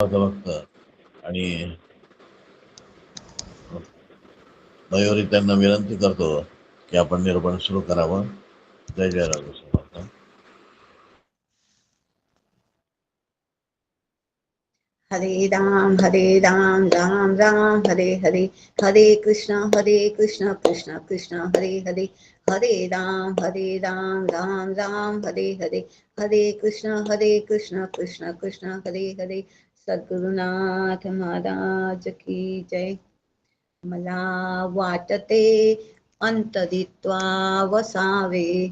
बघतात आणि मयुरी त्यांना विनंती करतो की आपण निरूपण सुरू करावं. जय जय राघव समर्थ. हरे राम राम राम हरे हरे, हरे कृष्ण कृष्ण कृष्ण हरे हरे, हरे राम राम राम हरे हरे, हरे कृष्ण कृष्ण कृष्ण हरे हरे. सद्गुरुनाथ महाराज की जय. मला वाटते अंतरित्वा वसावे,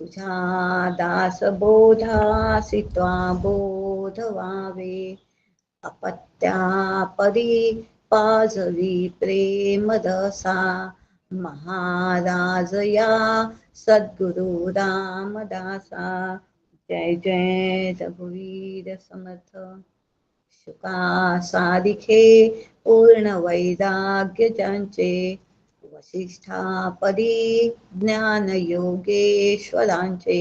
तुझा दास बोधासी त्वा बोध व्हावे. अपत्यापदी पाजवी प्रेम रसा, महाराज या सद्गुरु रामदासा. जय जय रघुवीर समर्थ. शुका सारिखे पूर्ण वैराग्य ज्यांचे, वसिष्ठापदी ज्ञान योगेश्वरांचे.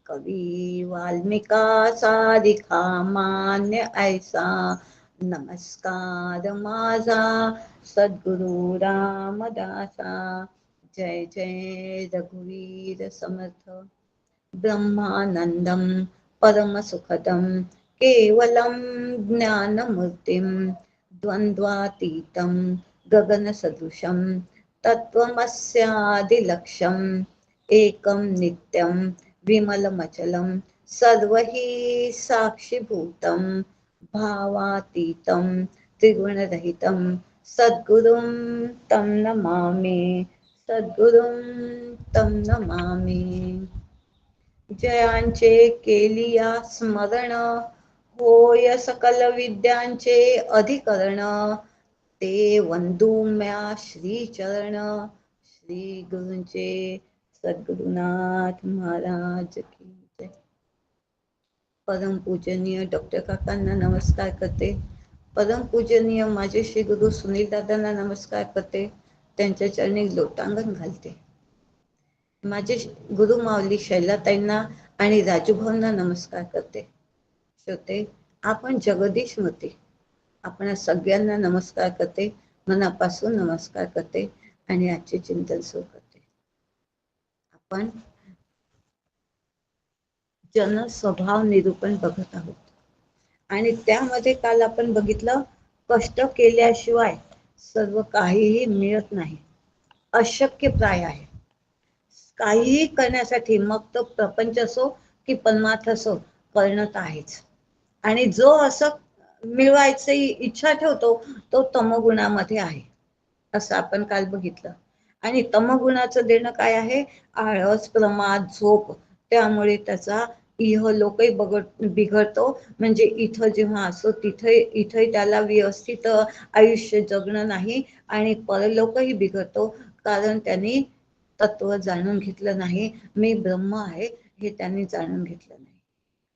कवी वाल्मिका सारिखा मान्य ऐसा, नमस्कार माझा सद्गुरु रामदासा. जय जय रघुवीर समर्थ. ब्रह्मानंदं परमसुखदं केवलं ज्ञानमूर्तिं, द्वन्द्वातीतं गगनसदृशं तत्त्वमस्यादिलक्ष्यम्. एकं नित्यं विमलमचलं सर्वहि साक्षिभूतं, भावातीतं त्रिगुणरहितं सद्गुरुं तं नमामि, सद्गुरुं तं नमामि. जयांचे केलिया स्मरण, होय सकल विद्यांचे अधिकरण. ते वंदू म्या श्रीचरण, श्री गुरूंचे सद्गुरुनाथ महाराज की जय. परम पूजनीय डॉक्टर काकांना नमस्कार करते. परम पूजनीय माझे श्री गुरु सुनील दादांना नमस्कार करते. त्यांच्या चरणी लोटांगण घालते. माझे गुरु माऊली शैलाताईंना आणि राजूभाऊंना नमस्कार करते. श्रोते, आपण जगदीश मूर्ती, आपण सगळ्यांना नमस्कार करते, मनापासून नमस्कार करते आणि आजचे चिंतन सुरू करते. आपण जन स्वभाव निरूपण बघत आहोत आणि त्यामध्ये काल आपण बघितलं, कष्ट केल्याशिवाय सर्व काहीही मिळत नाही, अशक्य प्राय आहे. काहीही करण्यासाठी मग तो प्रपंच असो की परमार्थ असो, करणं तर आहेच. आणि जो असं मिळवायची इच्छा ठेवतो तो तमोगुणामध्ये आहे, असं आपण काल बघितलं. आणि तमोगुणाचं देणं काय आहे? आळस, प्रमाद, झोप. त्यामुळे त्याचा इहलोकही बिघडतो. म्हणजे इथं जेव्हा असो इथंही त्याला व्यवस्थित आयुष्य जगणं नाही आणि परलोकही बिघडतो, कारण त्यांनी तत्व जाणून घेतलं नाही. मी ब्रह्म आहे हे त्यांनी जाणून घेतलं नाही.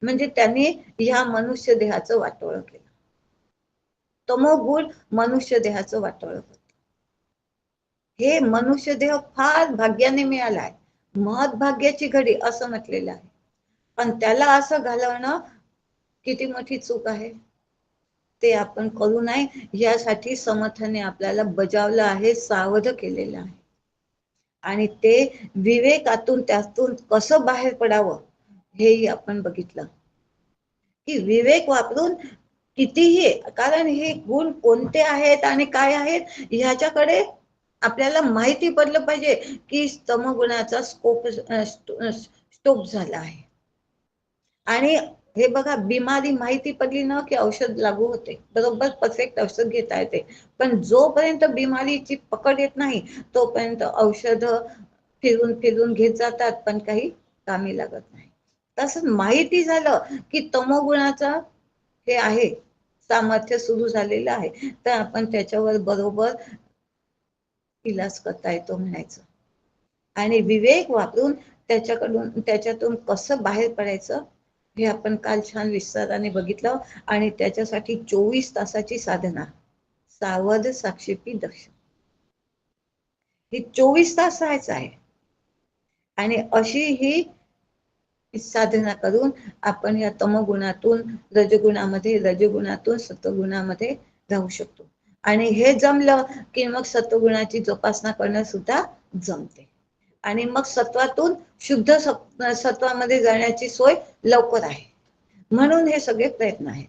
म्हणजे त्यांनी ह्या मनुष्य देहाचं वाटोळं केलं. तमोगुण मनुष्य देहाचं वाटोळं करतो. हे मनुष्य देह फार भाग्याने मिळाला आहे, महत्भाग्याची घडी असं म्हटलेलं आहे. पण त्याला असं घालवणं किती मोठी चूक आहे. ते आपण करू नये यासाठी समर्थाने आपल्याला बजावलं आहे, सावध केलेलं आहे. आणि ते विवेकातून त्यातून कसं बाहेर पडावं हेही आपण बघितलं, की विवेक वापरून कितीही, कारण हे गुण कोणते आहेत आणि काय आहेत ह्याच्याकडे आपल्याला माहिती पडलं पाहिजे की तमगुणाचा स्टोप झाला आहे. आणि हे बघा, बिमारी माहिती पडली ना की औषध लागू होते, बरोबर परफेक्ट औषध घेता येते. पण जोपर्यंत बिमारीची पकड येत नाही तोपर्यंत औषध फिरून फिरून घेत जातात, पण काही कामी लागत नाही. तसं माहिती झालं की तमोगुणाचा हे आहे, सामर्थ्य सुरू झालेलं आहे, तर आपण त्याच्यावर बरोबर इलाज करता येतो म्हणायचं. आणि विवेक वापरून त्याच्यातून कसं बाहेर पडायचं हे आपण काल छान विस्ताराने बघितलं. आणि त्याच्यासाठी 24 तासाची साधना, सावध साक्षेपी दक्ष, ही 24 तास राहायचं आहे. आणि अशी ही साधना करून आपण या तमगुणातून रजगुणामध्ये, रजगुणातून सत्वगुणामध्ये राहू शकतो. आणि हे जमलं की मग सत्वगुणाची जोपासना करणं सुद्धा जमते. आणि मग सत्वातून शुद्ध सत्वामध्ये जाण्याची सोय लवकर आहे. म्हणून हे सगळे प्रयत्न आहेत.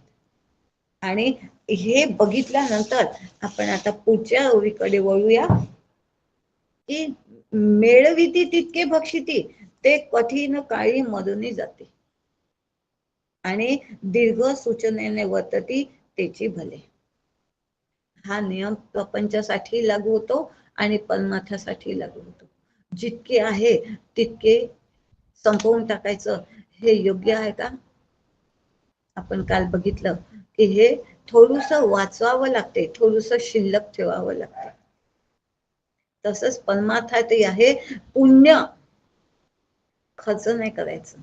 आणि हे बघितल्यानंतर आपण आता पुढच्या ओळीकडे वळूया की मेळविती तितके भक्षिती, ते कठीण काळी मरुनी जाते. आणि दीर्घ सूचनेने वर्तती त्याची भले. हा नियम प्रपंचासाठी लागू होतो आणि परमार्थासाठी लागू होतो. जितके आहे तितके संपवून टाकायचं हे योग्य आहे का? आपण काल बघितलं की हे थोडस वाचवावं लागते, थोडस शिल्लक ठेवावं लागते. तसंच परमार्थातही आहे, पुण्य खर्च नाही करायचं.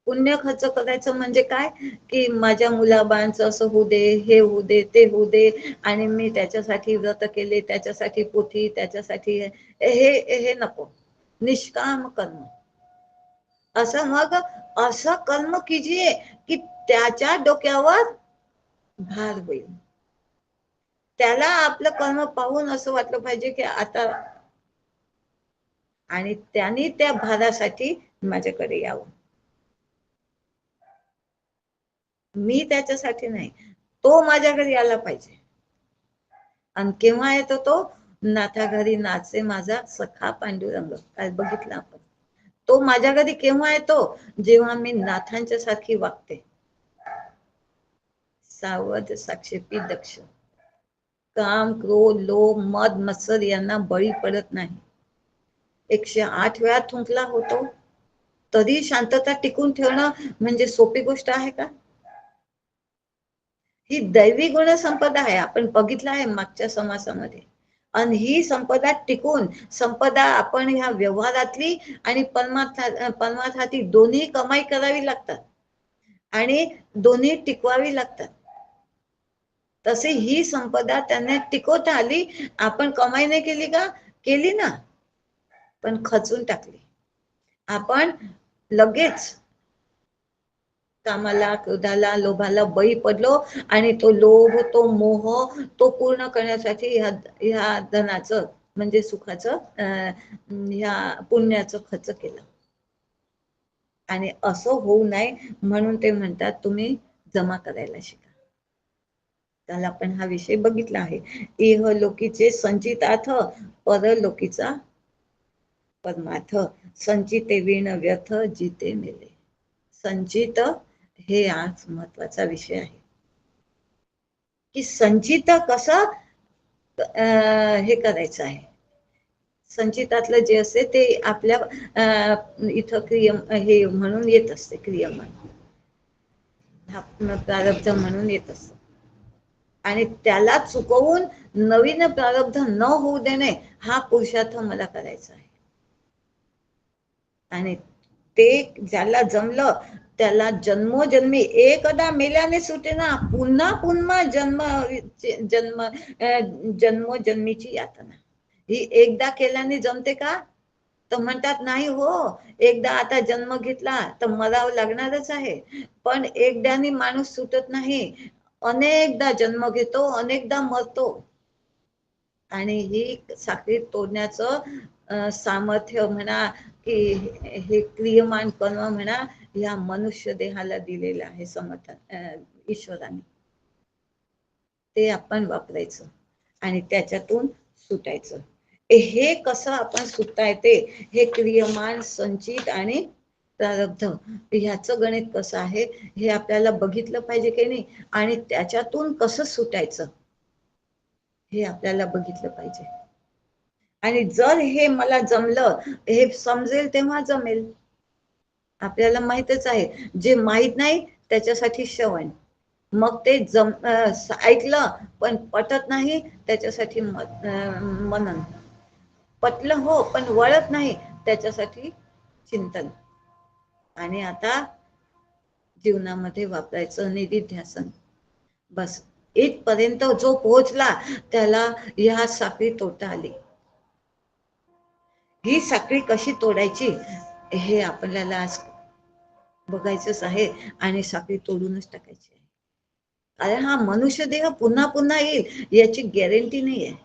पुण्य खर्च करायचं म्हणजे काय की माझ्या मुलाबाळांचं असं होऊ दे, हे होऊ दे, ते होऊ दे, आणि मी त्याच्यासाठी व्रत केले, त्याच्यासाठी पोथी, त्याच्यासाठी हे नको. निष्काम कर्म. असं मग असं कर्म कीजिए की त्याच्या डोक्यावर भार होईल. त्याला आपलं कर्म पाहून असं वाटलं पाहिजे की आता, आणि त्यांनी त्या भारासाठी माझ्याकडे यावं. मी त्याच्यासाठी नाही, तो माझ्या घरी आला पाहिजे. आणि केव्हा येतो तो? नाथा घरी नाचे माझा सखा पांडुरंग. काय बघितलं आपण. तो माझ्या घरी केव्हा येतो? जेव्हा मी नाथांच्या सारखी वागते. सावध साक्षेपी दक्ष, काम, क्रोध, लोभ, मद, मत्सर यांना बळी पडत नाही. 108 वेळा थुंकला होतो तरी शांतता टिकून ठेवणं म्हणजे सोपी गोष्ट आहे का? ही दैवी गुण संपदा आहे. आपण बघितलं आहे मागच्या समासामध्ये. आणि ही संपदा टिकून, संपदा आपण ह्या व्यवहारातली आणि परमार्थातली दोन्ही कमाई करावी लागतात आणि दोन्ही टिकवावी लागतात. तसे ही संपदा त्यांना टिकवता आली. आपण कमाई नाही केली का? केली ना, पण खचून टाकली. आपण लगेच कामाला, क्रोधाला, लोभाला बळी पडलो आणि तो लोभ, तो मोह, तो पूर्ण करण्यासाठी ह्या धनाचं म्हणजे सुखाचं ह्या पुण्याचं खर्च केलं. आणि असं होऊ नये म्हणून ते म्हणतात तुम्ही जमा करायला शिका. त्याला आपण हा विषय बघितला आहे. इहलोकीचे संचितार्थ, परलोकीचा परमार्थ. संचिते विण व्यर्थ, जिते मेले. संचित हे आज महत्वाचा विषय आहे की संचित कसं हे करायचं आहे. संचितातलं जे असते ते आपल्या इथं हे म्हणून येत असते, क्रियमान प्रारब्ध म्हणून येत असत. आणि त्याला चुकवून नवीन प्रारब्ध न होऊ देणे हा पुरुषार्थ मला करायचा आहे. आणि ते ज्याला जमलं त्याला जन्मोजन्मी, एकदा मेल्याने सुटे ना, पुन्हा पुन्हा जन्मोजन्मीची यातना. ही एकदा केल्याने जमते का? तर म्हणतात नाही हो, एकदा आता जन्म घेतला तर मरावं लागणारच आहे. पण एकदानी माणूस सुटत नाही, अनेकदा जन्म घेतो, अनेकदा मरतो. आणि ही साखळी तोडण्याचं सामर्थ्य म्हणा की हे क्रियमान कर्म म्हणा, या मनुष्य देहाला दिलेलं आहे समर्थन ईश्वराने. ते आपण वापरायचं आणि त्याच्यातून सुटायचं. हे कसं आपण सुटता येते? हे क्रियमान, संचित आणि प्रारब्ध ह्याचं गणित कसं आहे हे आपल्याला बघितलं पाहिजे की नाही. आणि त्याच्यातून कसं सुटायचं हे आपल्याला बघितलं पाहिजे. आणि जर हे मला जमलं, हे समजेल तेव्हा जमेल. आपल्याला माहितच आहे, जे माहित नाही त्याच्यासाठी श्रवण, मग ते ऐकलं पण पटत नाही त्याच्यासाठी मनन, पटलं हो पण वळत नाही त्याच्यासाठी चिंतन. आणि आता जीवनामध्ये वापरायचं निधिध्यासन. बस इथपर्यंत जो पोहोचला त्याला ह्या साखळी तोडता आली. ही साखळी कशी तोडायची हे आपल्याला आज बघायचंच आहे आणि साखळी तोडूनच टाकायची आहे. कारण हा मनुष्य देह पुन्हा पुन्हा येईल याची गॅरंटी नाही आहे.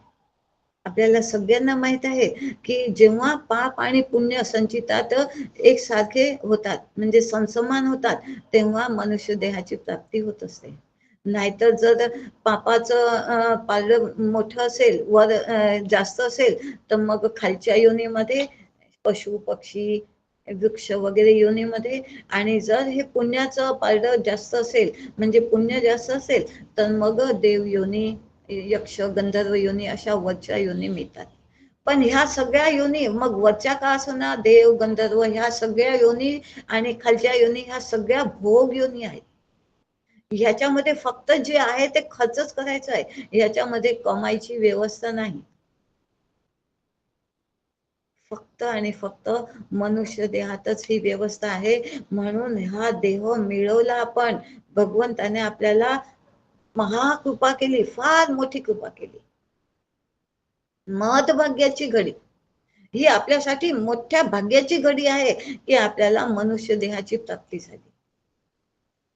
आपल्याला सगळ्यांना माहित आहे की जेव्हा पाप आणि पुण्य संचितात एकसारखे होतात म्हणजे समसमान होतात तेव्हा मनुष्य देहाची प्राप्ती होत असते. नाहीतर जर पापाचं पारडं मोठं असेल वर जास्त असेल तर मग खालच्या योनीमध्ये पशु पक्षी वृक्ष वगैरे योनीमध्ये, आणि जर हे पुण्याचं पारडं जास्त असेल म्हणजे पुण्य जास्त असेल तर मग देव योनी, यक्ष गंधर्व योनी अशा वरच्या योनी मिळतात. पण ह्या सगळ्या योनी मग वरच्या का असना देव गंधर्व ह्या सगळ्या योनी आणि खालच्या योनी ह्या सगळ्या भोग योनी आहेत. ह्याच्यामध्ये फक्त जे आहे ते खर्चच करायचं आहे, ह्याच्यामध्ये कमाईची व्यवस्था नाही. फक्त आणि फक्त मनुष्य देहातच ही व्यवस्था आहे. म्हणून हा देह मिळवला आपण, भगवंताने आपल्याला महाकृपा केली, फार मोठी कृपा केली. महत्भाग्याची घडी ही आपल्यासाठी मोठ्या भाग्याची घडी आहे की आपल्याला मनुष्य देहाची प्राप्ती झाली.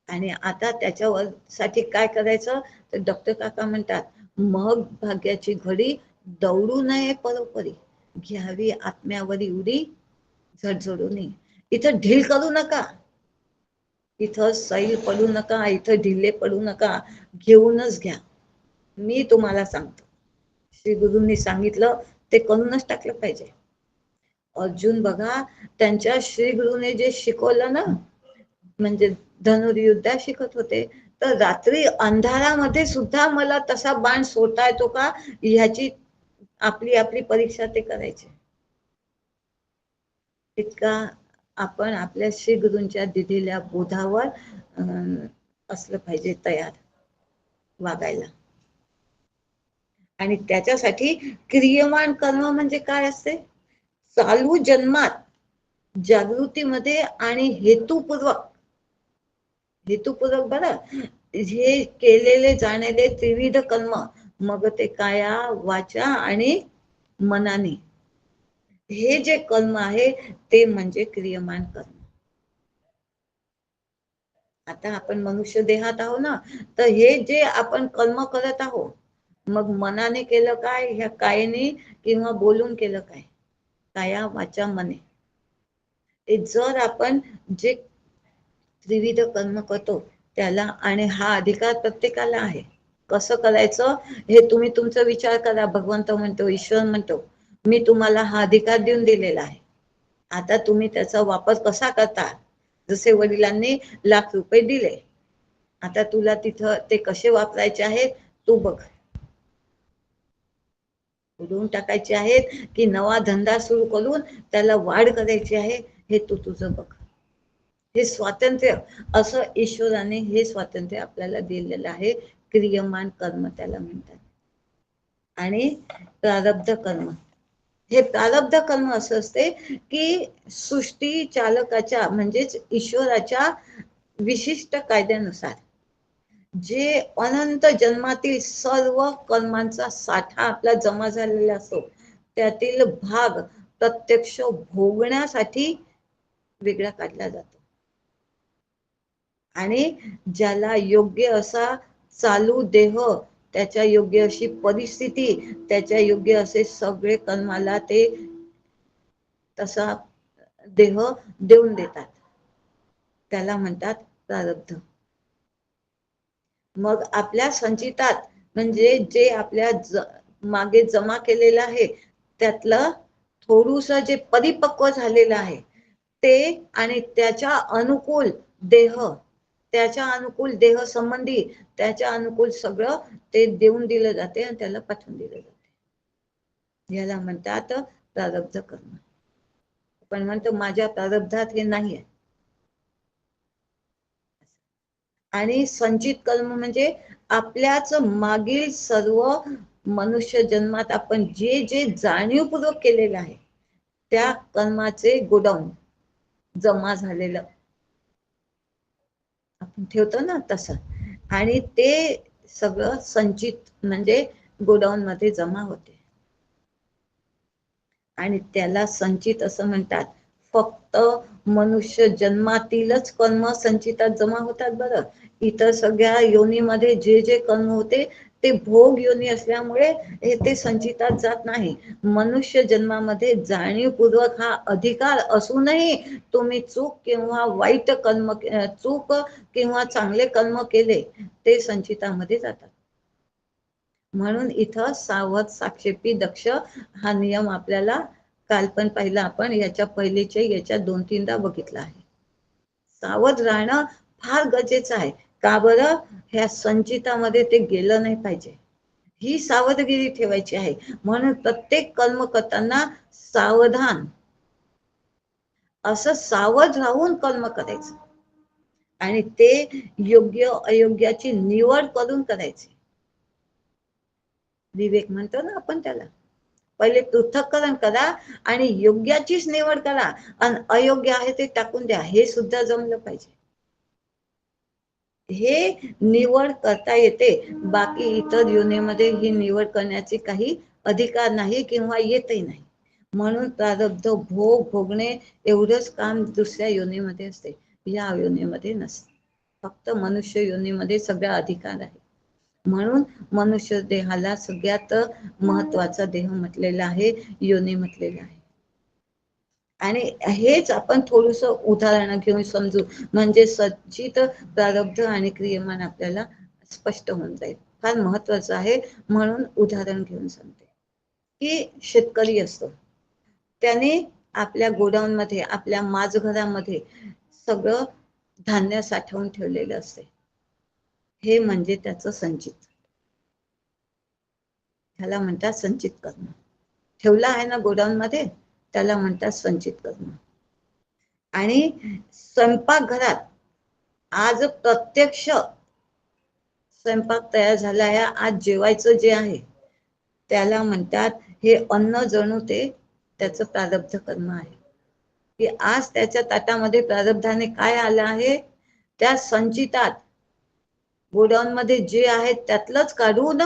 आणि आता त्याच्यावर साठी काय करायचं तर डॉक्टर काका म्हणतात, मग भाग्याची घडी दौडू नये परोपरी, घ्यावी आत्म्यावरी उडी झडझडू नये. इथं ढील करू नका, इथं सैल पडू नका, इथं ढिले पडू नका, घेऊनच घ्या. मी तुम्हाला सांगतो, श्री गुरूंनी सांगितलं ते करूनच टाकलं पाहिजे. अर्जुन बघा त्यांच्या श्री गुरुने जे शिकवलं ना, म्हणजे धनुर्युद्ध शिकत होते तर रात्री अंधारामध्ये सुद्धा मला तसा बाण सोडता येतो का ह्याची आपली आपली परीक्षा ते करायचे. इतका आपण आपल्या श्री गुरूंच्या दिलेल्या बोधावर असलं पाहिजे तयार वागायला. आणि त्याच्यासाठी क्रियमान कर्म म्हणजे काय असते, चालू जन्मात जागृतीमध्ये आणि हेतुपूर्वक बरं हे केलेले जाणलेले त्रिविध कर्म, मग ते काया वाचा आणि मनाने, हे जे कर्म आहे ते म्हणजे क्रियमान कर्म. आता आपण मनुष्य देहात आहोत ना, तर हे जे आपण कर्म करत आहोत, मग मनाने केलं काय, ह्या कायेने किंवा बोलून केलं काय, काया वाचा मने. जर आपण जे त्रिविध कर्म करतो त्याला, आणि हा अधिकार प्रत्येकाला आहे, कसं करायचं हे तुम्ही तुमचा विचार करा. भगवंत म्हणतो, ईश्वर म्हणतो, मी तुम्हाला हा अधिकार देऊन दिलेला आहे, आता तुम्ही त्याचा वापर कसा करता. जसे वडिलांनी ₹1,00,000 दिले, आता तुला तिथं ते कसे वापरायचे आहेत तू बघ, उडवून टाकायचे आहेत की नवा धंदा सुरू करून त्याला वाढ करायची आहे, हे तू तुझं बघ. हे स्वातंत्र्य, असं ईश्वराने हे स्वातंत्र्य आपल्याला दिलेलं आहे. क्रियमान कर्म त्याला म्हणतात. आणि प्रारब्ध कर्म, हे प्रारब्ध कर्म असं असते की सृष्टी चालकाच्या म्हणजेच ईश्वराच्या विशिष्ट कायद्यानुसार जे अनंत जन्मातील सर्व कर्मांचा साठा आपला जमा झालेला असतो, त्यातील भाग प्रत्यक्ष भोगण्यासाठी वेगळा काढला जातो. आणि ज्याला योग्य असा चालू देह, त्याच्या योग्य अशी परिस्थिती, त्याच्या योग्य असे सगळे कर्माला ते तसा देह देऊन देतात, त्याला म्हणतात प्रारब्ध. मग आपल्या संचितात म्हणजे जे आपल्या मागे जमा केलेलं आहे त्यातलं थोडूस जे परिपक्व झालेलं आहे ते, आणि त्याच्या अनुकूल देह, त्याच्या अनुकूल देह संबंधी, त्याच्या अनुकूल सगळं ते देऊन दिलं जाते आणि त्याला पाठवून दिलं जाते. याला म्हणतात प्रारब्ध कर्म. पण म्हणतो माझ्या प्रारब्धात हे नाही आहे. आणि संचित कर्म म्हणजे आपल्याच मागील सर्व मनुष्य जन्मात आपण जे जे जाणीवपूर्वक केलेलं आहे त्या कर्माचे गोडाऊन जमा झालेलं आपण ठेवतो ना तसं, आणि ते सगळं संचित म्हणजे गोडाऊन मध्ये जमा होते. आणि त्याला संचित असं म्हणतात. फक्त मनुष्य जन्मातीलच कर्म संचितात जमा होतात बरं. इतर सगळ्या योनीमध्ये जे जे कर्म होते ते भोग योनी असल्यामुळे हे ते संचितात जात नाही. मनुष्य जन्मामध्ये जाणीवपूर्वक हा अधिकार असूनही तुम्ही चूक किंवा वाईट कर्म, चूक किंवा चांगले कर्म केले ते संचितामध्ये जातात. म्हणून इथं सावध साक्षेपी दक्ष हा नियम आपल्याला काल पण पाहिला आपण, याच्या पहिलेच्या याच्या 2-3दा बघितला आहे. सावध राहणं फार गरजेचं आहे. का बरं? ह्या संचितामध्ये ते गेलं नाही पाहिजे, ही सावधगिरी ठेवायची आहे. म्हणून प्रत्येक कर्म करताना सावधान असं सावध राहून कर्म करायचं आणि ते योग्य अयोग्याची निवड करून करायचे. विवेक म्हणतो ना आपण त्याला. पहिले पृथक्करण करा आणि योग्याचीच निवड करा आणि अयोग्य आहे ते टाकून द्या, हे सुद्धा जमलं पाहिजे. हे निवड करता येते. बाकी इतर योनीमध्ये ही निवड करण्याची काही अधिकार नाही किंवा येतही नाही. म्हणून प्रारब्ध भोग भोगणे एवढंच काम दुसऱ्या योनीमध्ये असते, या योनीमध्ये नसते. फक्त मनुष्य योनीमध्ये सगळा अधिकार आहे. म्हणून मनुष्य देहाला सगळ्यात महत्वाचा देह म्हटलेला आहे, योनी म्हटलेला आहे. आणि हेच आपण थोडस उदाहरण घेऊन समजू, म्हणजे संचित प्रारब्ध आणि क्रियमान आपल्याला स्पष्ट होऊन जाईल. फार महत्वाचं आहे. म्हणून उदाहरण घेऊन सांगते की शेतकरी असतो, त्याने आपल्या गोडाऊन मध्ये, आपल्या माझघरामध्ये सगळं धान्य साठवून ठेवलेलं असते. हे म्हणजे त्याचं संचित, ह्याला म्हणतात संचित करणं. ठेवलं आहे ना गोडाऊन मध्ये, त्याला म्हणतात संचित करणं. आणि स्वयंपाकघरात आज प्रत्यक्ष स्वयंपाक तयार झाला आहे, आज जेवायचं जे आहे त्याला म्हणतात, हे अन्न जणू ते त्याचं प्रारब्ध कर्म आहे. की आज त्याच्या ताटामध्ये प्रारब्धाने काय आलं आहे, त्या संचितात गोडाऊन मध्ये जे आहे त्यातलंच काढून,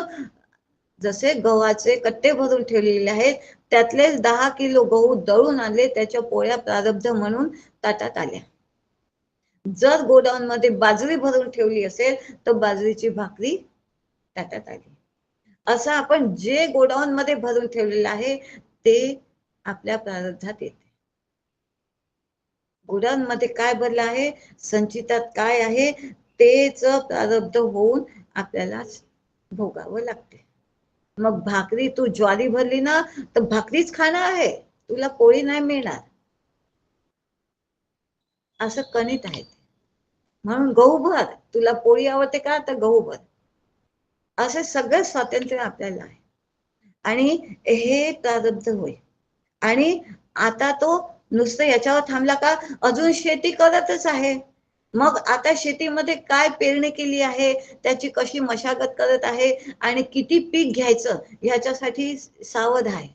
जसे गव्हाचे कट्टे भरून ठेवलेले आहेत त्यातलेच 10 किलो गहू दळून आणले, त्याच्या पोळ्या प्रारब्ध म्हणून ताटात आल्या. जर गोडाऊन मध्ये बाजरी भरून ठेवली असेल तर बाजरीची भाकरी ताटात आली. असं आपण जे गोडाऊन मध्ये भरून ठेवलेलं आहे ते आपल्या प्रारब्धात येते. गोडाऊन मध्ये काय भरलं आहे, संचितात काय आहे तेच प्रारब्ध होऊन आपल्याला भोगावं लागते. मग भाकरी तू ज्वारी भरली ना तर भाकरीच खाणार आहे, तुला पोळी नाही मिळणार, असं कणित आहे. म्हणून गहू भर, तुला पोळी आवडते का तर गहू भर, असं सगळं स्वातंत्र्य आपल्याला आहे. आणि हे प्रारब्ध होय. आणि आता तो नुसतं याच्यावर थांबला का, अजून शेती करतच आहे. मग आता शेतीमध्ये काय पेरणी केली आहे, त्याची कशी मशागत करत आहे आणि किती पीक घ्यायचं ह्याच्यासाठी सावध आहे.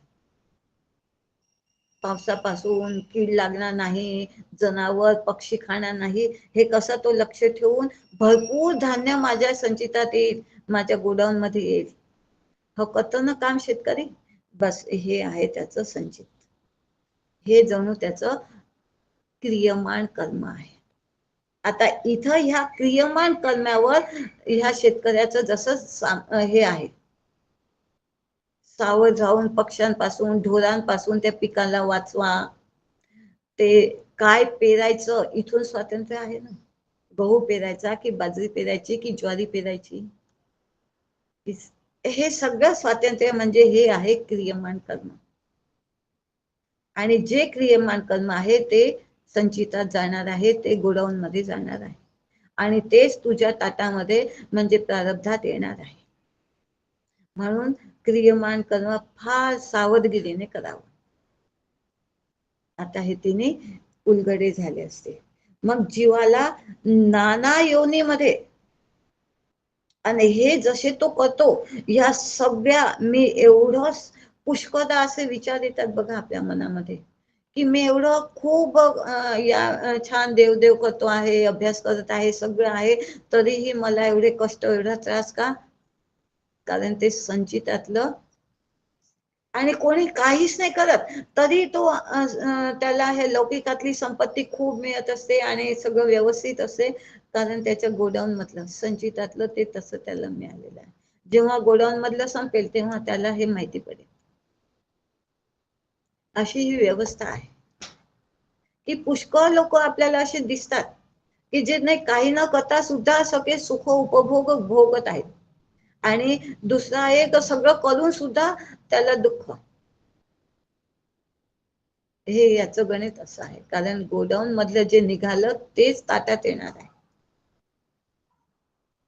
पावसापासून कीड लागणार नाही, जनावर पक्षी खाणार नाही, हे कसं तो लक्ष ठेवून भरपूर धान्य माझ्या संचितात येईल, माझ्या गोडाऊन मध्ये येईल. हो करतो ना काम शेतकरी. बस हे आहे त्याचं संचित. हे जणू त्याचं क्रियमान कर्म आहे. आता इथं ह्या क्रियमान कर्मावर ह्या शेतकऱ्याचं जसं हे आहे, सावध राहून पक्ष्यांपासून ढोरांपासून त्या पिकाला वाचवा, ते काय पेरायचं इथून स्वातंत्र्य आहे ना. गहू पेरायचा की बाजरी पेरायची की ज्वारी पेरायची, हे सगळं स्वातंत्र्य म्हणजे हे आहे क्रियमान कर्म. आणि जे क्रियमान कर्म आहे ते संचितात जाणार आहे, ते गोडाऊन मध्ये जाणार आहे आणि तेच तुझ्या ताटामध्ये म्हणजे प्रारब्धात येणार आहे. म्हणून क्रियमान कर्म फार सावधगिरीने करावं. आता हे तिने उलगडे झाले असते. मग जीवाला नाना योनीमध्ये, आणि हे जसे तो करतो या सगळ्या, मी एवढं पुष्कळदा असे विचार येतात बघा आपल्या मनामध्ये की मी एवढं खूप या छान देवदेव करतो आहे, अभ्यास करत आहे, सगळं आहे, तरीही मला एवढे कष्ट, एवढा त्रास का? कारण ते संचितातलं आणि कोणी काहीच नाही करत तरी तो त्याला हे लौकिकातली संपत्ती खूप मिळत असते आणि सगळं व्यवस्थित असते, कारण त्याच्या गोडाऊन मधलं संचितातलं ते तसं त्याला मिळालेलं आहे. जेव्हा गोडाऊन मधलं संपेल तेव्हा त्याला हे माहिती पडेल. अशी ही व्यवस्था आहे की पुष्कळ लोक आपल्याला असे दिसतात की जे नाही काही न करता सुद्धा सगळे सुख उपभोग भोगत आहेत, आणि दुसरा एक सगळं करून सुद्धा त्याला दुःख. हे याचं गणित असं आहे, कारण गोडाऊन मधलं जे निघालं तेच ताट्यात येणार आहे.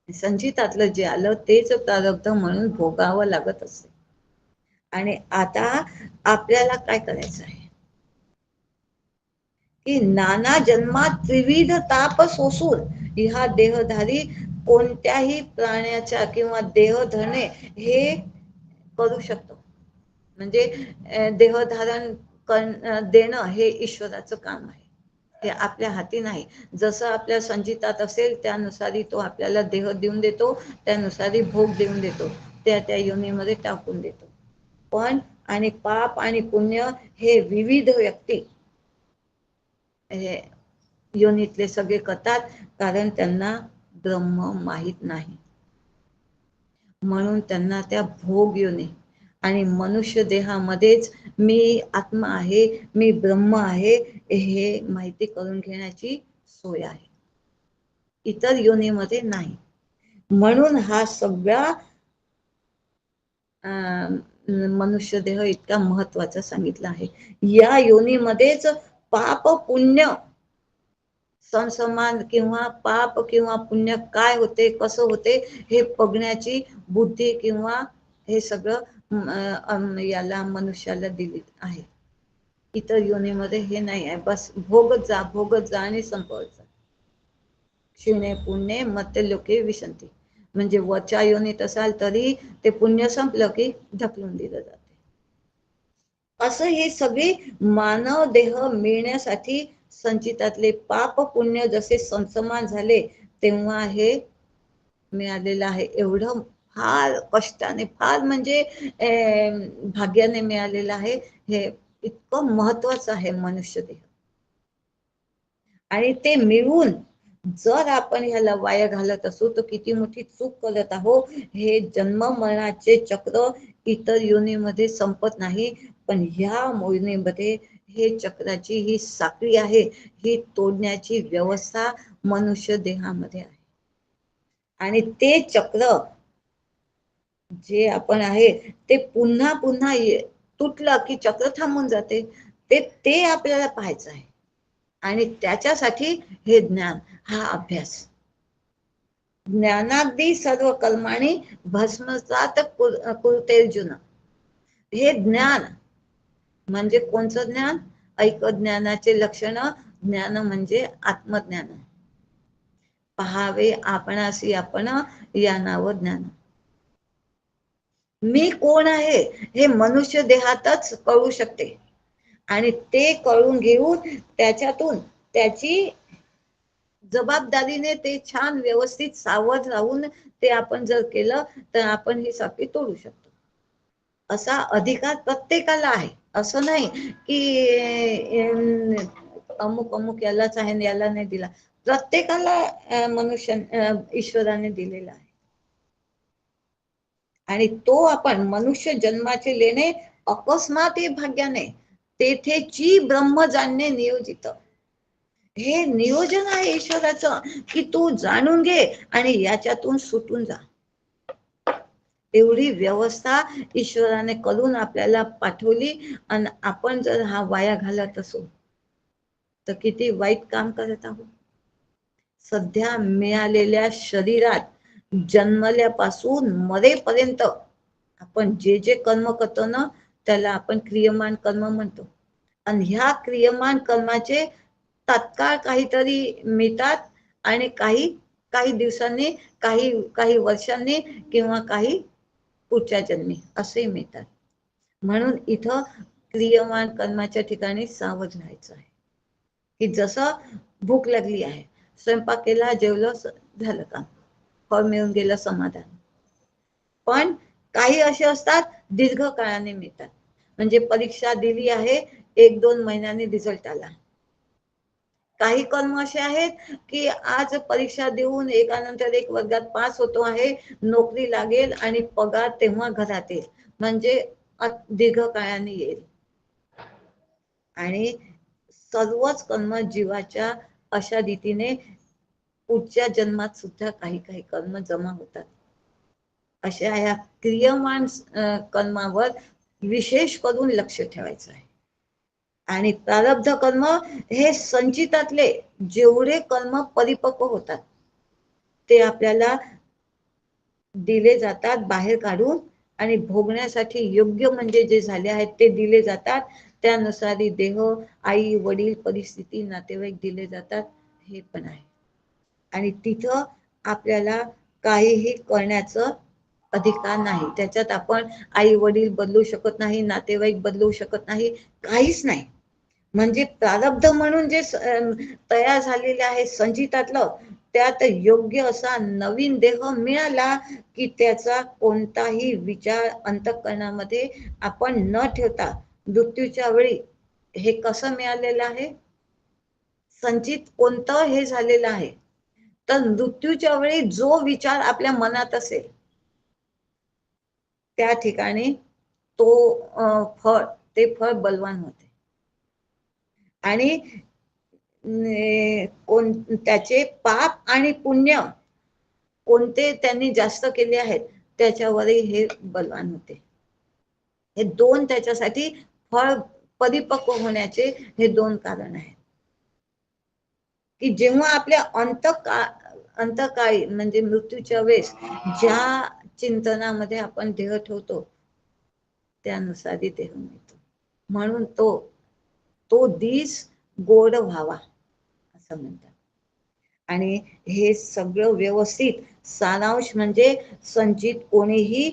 संचितातलं जे आलं तेच प्रारब्ध म्हणून भोगावं लागत असते. आणि आता आपल्याला काय करायचं आहे की नाना जन्मात त्रिविध ताप सोसून ह्या देहधारी कोणत्याही प्राण्याच्या किंवा देह धरणे हे करू शकतो. म्हणजे देहधारण देणं हे ईश्वराचं काम आहे, हे आपल्या हाती नाही. जसं आपल्या संचितात असेल त्यानुसारी तो आपल्याला देह देऊन देतो, त्यानुसारी भोग देऊन देतो, त्या त्या योनीमध्ये टाकून देतो. पण आणि पाप आणि पुण्य हे विविध व्यक्ती हे योनीतले सगळे करतात, कारण त्यांना ब्रह्म माहित नाही, म्हणून त्यांना त्या भोग योनी आणि मनुष्य देहामध्येच मी आत्मा आहे, मी ब्रह्म आहे हे माहिती करून घेण्याची सोय आहे, इतर योनीमध्ये नाही. म्हणून हा सगळा मनुष्य देह इतका महत्वाचा सांगितला आहे. या योनीमध्येच पाप पुण्य समसमान किंवा पाप किंवा पुण्य काय होते कसं होते हे बघण्याची बुद्धी किंवा हे सगळं याला मनुष्याला दिली आहे. इतर योनीमध्ये हे नाही आहे, बस भोगत जा भोगत जा आणि संपवत जा. क्षीणे पुण्य मत्य लोके विशंती, म्हणजे वरच्या योनीत असाल तरी ते पुण्य संपलं की ढकलून दिलं जाते. असं हे सगळे मानव देह मिळण्यासाठी संचितातले पाप पुण्य जसे समसमान झाले तेव्हा हे मिळालेलं आहे. एवढं फार कष्टाने फार म्हणजे भाग्याने मिळालेलं आहे. हे इतकं महत्वाचं आहे मनुष्य देह, आणि ते मिळून जर आपण ह्याला वाया घालत असू तर किती मोठी चूक करत आहोत. हे जन्म मरणाचे चक्र इतर योनीमध्ये संपत नाही, पण ह्या योनीमध्ये हे चक्राची ही साखळी आहे, ही तोडण्याची व्यवस्था मनुष्य देहामध्ये आहे. आणि ते चक्र जे आपण आहे ते पुन्हा पुन्हा तुटलं की चक्र थांबून जाते, ते आपल्याला पाहायचं आहे. आणि त्याच्यासाठी हे ज्ञान हा अभ्यास, ज्ञानाग्दी सर्व कर्माणी भस्मसात कुरुतेर्जुन. हे ज्ञान म्हणजे कोणचं ज्ञान? ऐक ज्ञानाचे लक्षण. ज्ञान म्हणजे आत्मज्ञान. पहावे आपणासी आपण या नाव ज्ञान. मी कोण आहे हे मनुष्य देहातच कळू शकते, आणि ते कळून घेऊन त्याच्यातून त्याची जबाबदारीने ते छान व्यवस्थित सावध राहून ते आपण जर केलं तर आपण ही साखळी तोडू शकतो. असा अधिकार प्रत्येकाला आहे. असं नाही की अमुक अमुक यालाच आहे याला नाही दिला. प्रत्येकाला मनुष्य ईश्वराने दिलेला आहे, आणि तो आपण मनुष्य जन्माचे लेणे अकस्मात भाग्याने तेथेची ब्रह्म जाणणे नियोजित. हे नियोजन आहे ईश्वराचं की तू जाणून घे आणि याच्यातून सुटून जा. एवढी व्यवस्था ईश्वराने करून आपल्याला पाठवली, आणि आपण जर हा वाया घालत असू तर किती वाईट काम करत आहोत. सध्या मिळालेल्या शरीरात जन्मल्यापासून मरेपर्यंत आपण जे जे कर्म करतो ना त्याला आपण क्रियमान कर्म म्हणतो. आणि ह्या क्रियमान कर्माचे तात्काळ काहीतरी मिळतात, आणि काही काही दिवसांनी, काही काही वर्षांनी, किंवा काही पुढच्या जन्मी असे मिळतात. म्हणून इथं क्रियमान कर्माच्या ठिकाणी सावध राहायचं आहे की जसं भूक लागली आहे, स्वयंपाक केला, जेवलं, झालं काम, फळ मिळून गेलं, समाधान. पण काही असे असतात दीर्घ काळाने मिळतात, म्हणजे परीक्षा दिली आहे, 1-2 महिन्यांनी रिझल्ट आला. काही कर्म असे आहेत की आज परीक्षा देऊन एकानंतर एक वर्गात पास होतो आहे, नोकरी लागेल आणि पगार तेव्हा घरात येईल, म्हणजे दीर्घकाळाने येईल. आणि सर्वच कर्म जीवाच्या अशा रीतीने पुढच्या जन्मात सुद्धा काही काही कर्म जमा होतात. अशा या क्रियमान कर्मावर विशेष करून लक्ष ठेवायचं आहे. आणि प्रारब्ध कर्म हे संचितातले जेवढे कर्म परिपक्व होतात ते आपल्याला दिले जातात बाहेर काढून, आणि भोगण्यासाठी योग्य म्हणजे जे झाले आहेत ते दिले जातात. त्यानुसार देह, आई वडील, परिस्थिती, नातेवाईक दिले जातात, हे पण आहे. आणि तिथं आपल्याला काहीही करण्याचं अधिकार नाही. त्याच्यात आपण आई वडील बदलू शकत नाही, नातेवाईक बदलू शकत नाही, काहीच नाही. म्हणजे प्रारब्ध म्हणून जे तयार झालेले आहे संचितातलं, त्यात योग्य असा नवीन देह मिळाला की त्याचा कोणताही विचार अंतःकरणामध्ये आपण न ठेवता मृत्यूच्या वेळी, हे कसं मिळालेलं आहे, संचित कोणतं हे झालेलं आहे, तर मृत्यूच्या वेळी जो विचार आपल्या मनात असेल त्या ठिकाणी तो फळ, ते फळ बलवान होते. आणि त्याचे पाप आणि पुण्य कोणते त्यांनी जास्त केले आहेत त्याच्यावरही हे बलवान होते. हे दोन त्याच्यासाठी फळ परिपक्व होण्याचे हे दोन कारण आहेत. की जेव्हा आपल्या अंतकाळी म्हणजे मृत्यूच्या वेळेस ज्या चिंतनामध्ये आपण देह ठेवतो त्यानुसार देह मिळतो. म्हणून तो दिस गोड व्हावा असं म्हणतात. आणि हे सगळं व्यवस्थित सारांश म्हणजे संचित कोणीही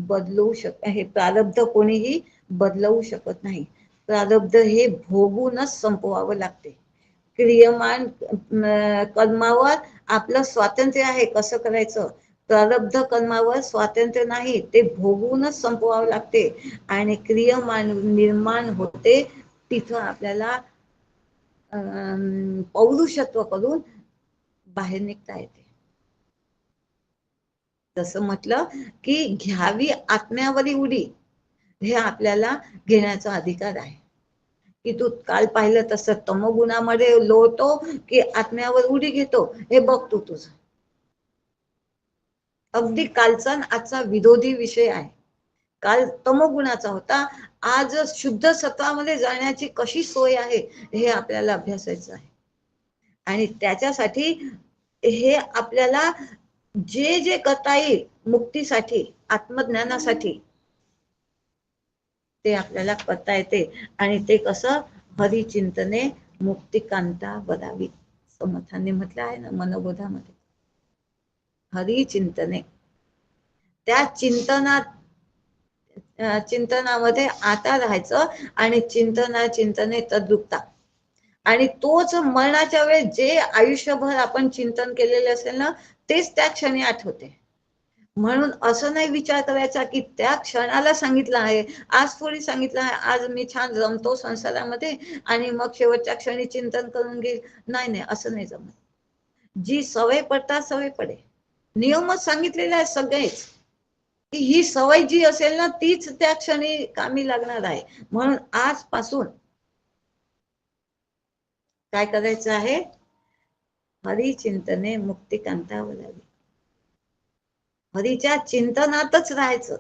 बदलू हे प्रारब्ध कोणीही बदलवू शकत नाही. प्रारब्ध हे भोगूनच संपवावं लागते. क्रियमान कर्मावर आपलं स्वातंत्र्य आहे कसं करायचं, प्रारब्ध कर्मावर स्वातंत्र्य नाही, ते भोगूनच संपवावं लागते. आणि क्रियमान निर्माण होते तिथं आपल्याला पौरुषत्व करून बाहेर निघता येते. जसं म्हटलं की घ्यावी आत्म्यावरी उडी, हे आपल्याला घेण्याचा अधिकार आहे. की तू काल पाहिलं तसं तमोगुणामध्ये लोळतो की आत्म्यावर उडी घेतो, हे बघ तू तुझं. अगदी कालचा आजचा विरोधी विषय आहे. काल तमोगुणाचा होता, आज शुद्ध सत्वामध्ये जाण्याची कशी सोय आहे हे आपल्याला अभ्यासायचं आहे. आणि त्याच्यासाठी हे आपल्याला जे जे करता येईल मुक्तीसाठी, आत्मज्ञानासाठी, ते आपल्याला करता येते. आणि ते कसं, हरिचिंतने मुक्तिकांता वदावी, समर्थांनी म्हटलं आहे ना मनोबोधामध्ये. हरिचिंतने, त्या चिंतनामध्ये आता राहायचं आणि चिंतने तद्रुपता. आणि तोच मरणाच्या वेळेस जे आयुष्यभर आपण चिंतन केलेले असेल ना, तेच त्या क्षणी आठवते. म्हणून असं नाही विचार करायचा की त्या क्षणाला सांगितलं आहे, आज थोडी सांगितलं आहे, आज मी छान रमतो संसारामध्ये आणि मग शेवटच्या क्षणी चिंतन करून घेईल. नाही नाही, असं नाही जमत. जी सवय पडता सवय पडे, नियमच सांगितलेले आहे सगळेच, की ही सवय जी असेल ना तीच त्या क्षणी कामी लागणार आहे. म्हणून आजपासून काय करायचं आहे, हरिचिंतने मुक्तिकांता वदावी, हरीच्या चिंतनातच राहायचं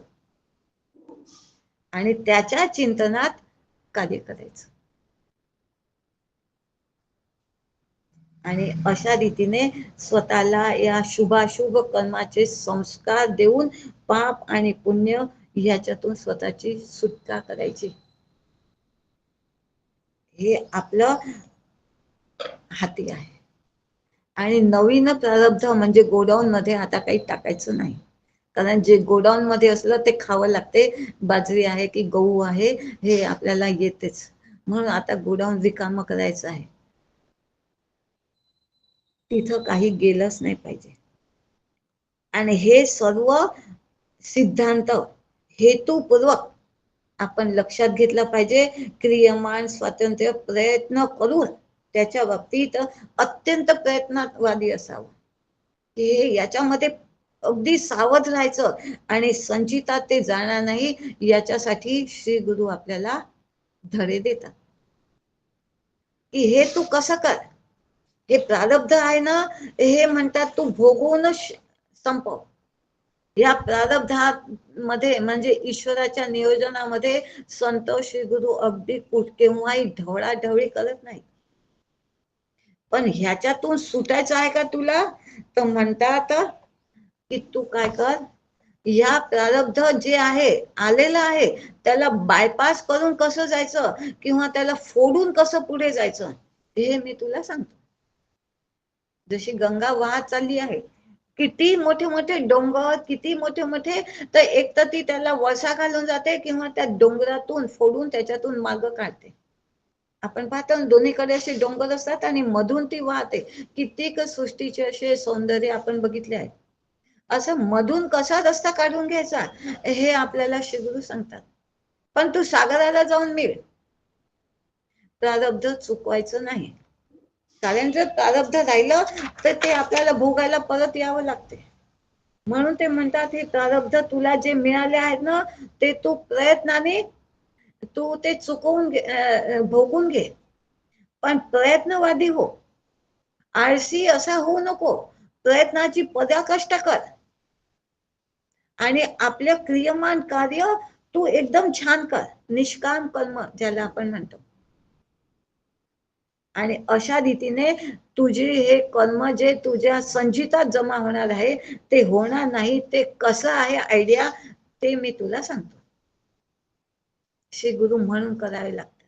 आणि त्याच्या चिंतनात कार्य करायचं. आणि अशा रीतीने स्वतःला या शुभाशुभ कर्माचे संस्कार देऊन पाप आणि पुण्य याच्यातून स्वतःची सुटका करायची. हे आपलं हाती आहे. आणि नवीन प्रारब्ध म्हणजे गोडाऊन मध्ये आता काही टाकायचं नाही, कारण जे गोडाऊन मध्ये असलं ते खावं लागते. बाजरी आहे की गहू आहे हे आपल्याला येतेच, म्हणून आता गोडाऊन रिकामं करायचं आहे. तिथं काही गेलंच नाही पाहिजे. आणि हे सर्व सिद्धांत हेतुपूर्वक आपण लक्षात घेतलं पाहिजे. क्रियमान स्वातंत्र्य प्रयत्न करून त्याच्या बाबतीत अत्यंत प्रयत्नवादी असावं. हे याच्यामध्ये अगदी सावध राहायचं आणि संचितात ते जाणार नाही, याच्यासाठी श्री गुरु आपल्याला धडे देतात की हे तू कसं कर. हे प्रारब्ध आहे ना, हे म्हणतात तू भोगूनच संपव. या प्रारब्धामध्ये म्हणजे ईश्वराच्या नियोजनामध्ये संत श्री गुरु अगदी केव्हाही ढवळाढवळी करत नाही. पण ह्याच्यातून सुटायचं आहे का तुला, तर म्हणतात की तू काय कर, या प्रारब्ध जे आहे आलेलं आहे त्याला बायपास करून कसं जायचं किंवा त्याला फोडून कसं पुढे जायचं हे मी तुला सांगतो. जशी गंगा वाहत चालली आहे, किती मोठे मोठे डोंगर, किती मोठे मोठे, तर एक तर ती त्याला वळसा घालून जाते किंवा त्या डोंगरातून फोडून त्याच्यातून मार्ग काढते. आपण पाहतो दोन्हीकडे असे डोंगर असतात आणि मधून ती वाहते. कित्येक सृष्टीचे असे सौंदर्य आपण बघितले आहे. असं मधून कसा रस्ता काढून घ्यायचा हे आपल्याला श्री गुरु सांगतात. पण तू सागराला जाऊन मिळ, प्रारब्ध चुकवायचं नाही. कारण जर प्रारब्ध राहिलं तर ते आपल्याला भोगायला परत यावं लागते. म्हणून ते म्हणतात हे प्रारब्ध तुला जे मिळाले आहेत ना, ते तू प्रयत्नाने तू ते चुकवून भोगून घे. पण प्रयत्नवादी हो, आळसी असा होऊ नको. प्रयत्नाची पराकाष्ठा कर आणि आपल्या क्रियमान कार्य तू एकदम छान कर. निष्काम कर्म ज्याला आपण म्हणतो. आणि अशा रीतीने तुझे हे कर्म जे तुझ्या संचितात जमा होणार आहे ते होणार नाही. ते कसं आहे आयडिया ते मी तुला सांगतो. श्री गुरु म्हणून करावे लागतात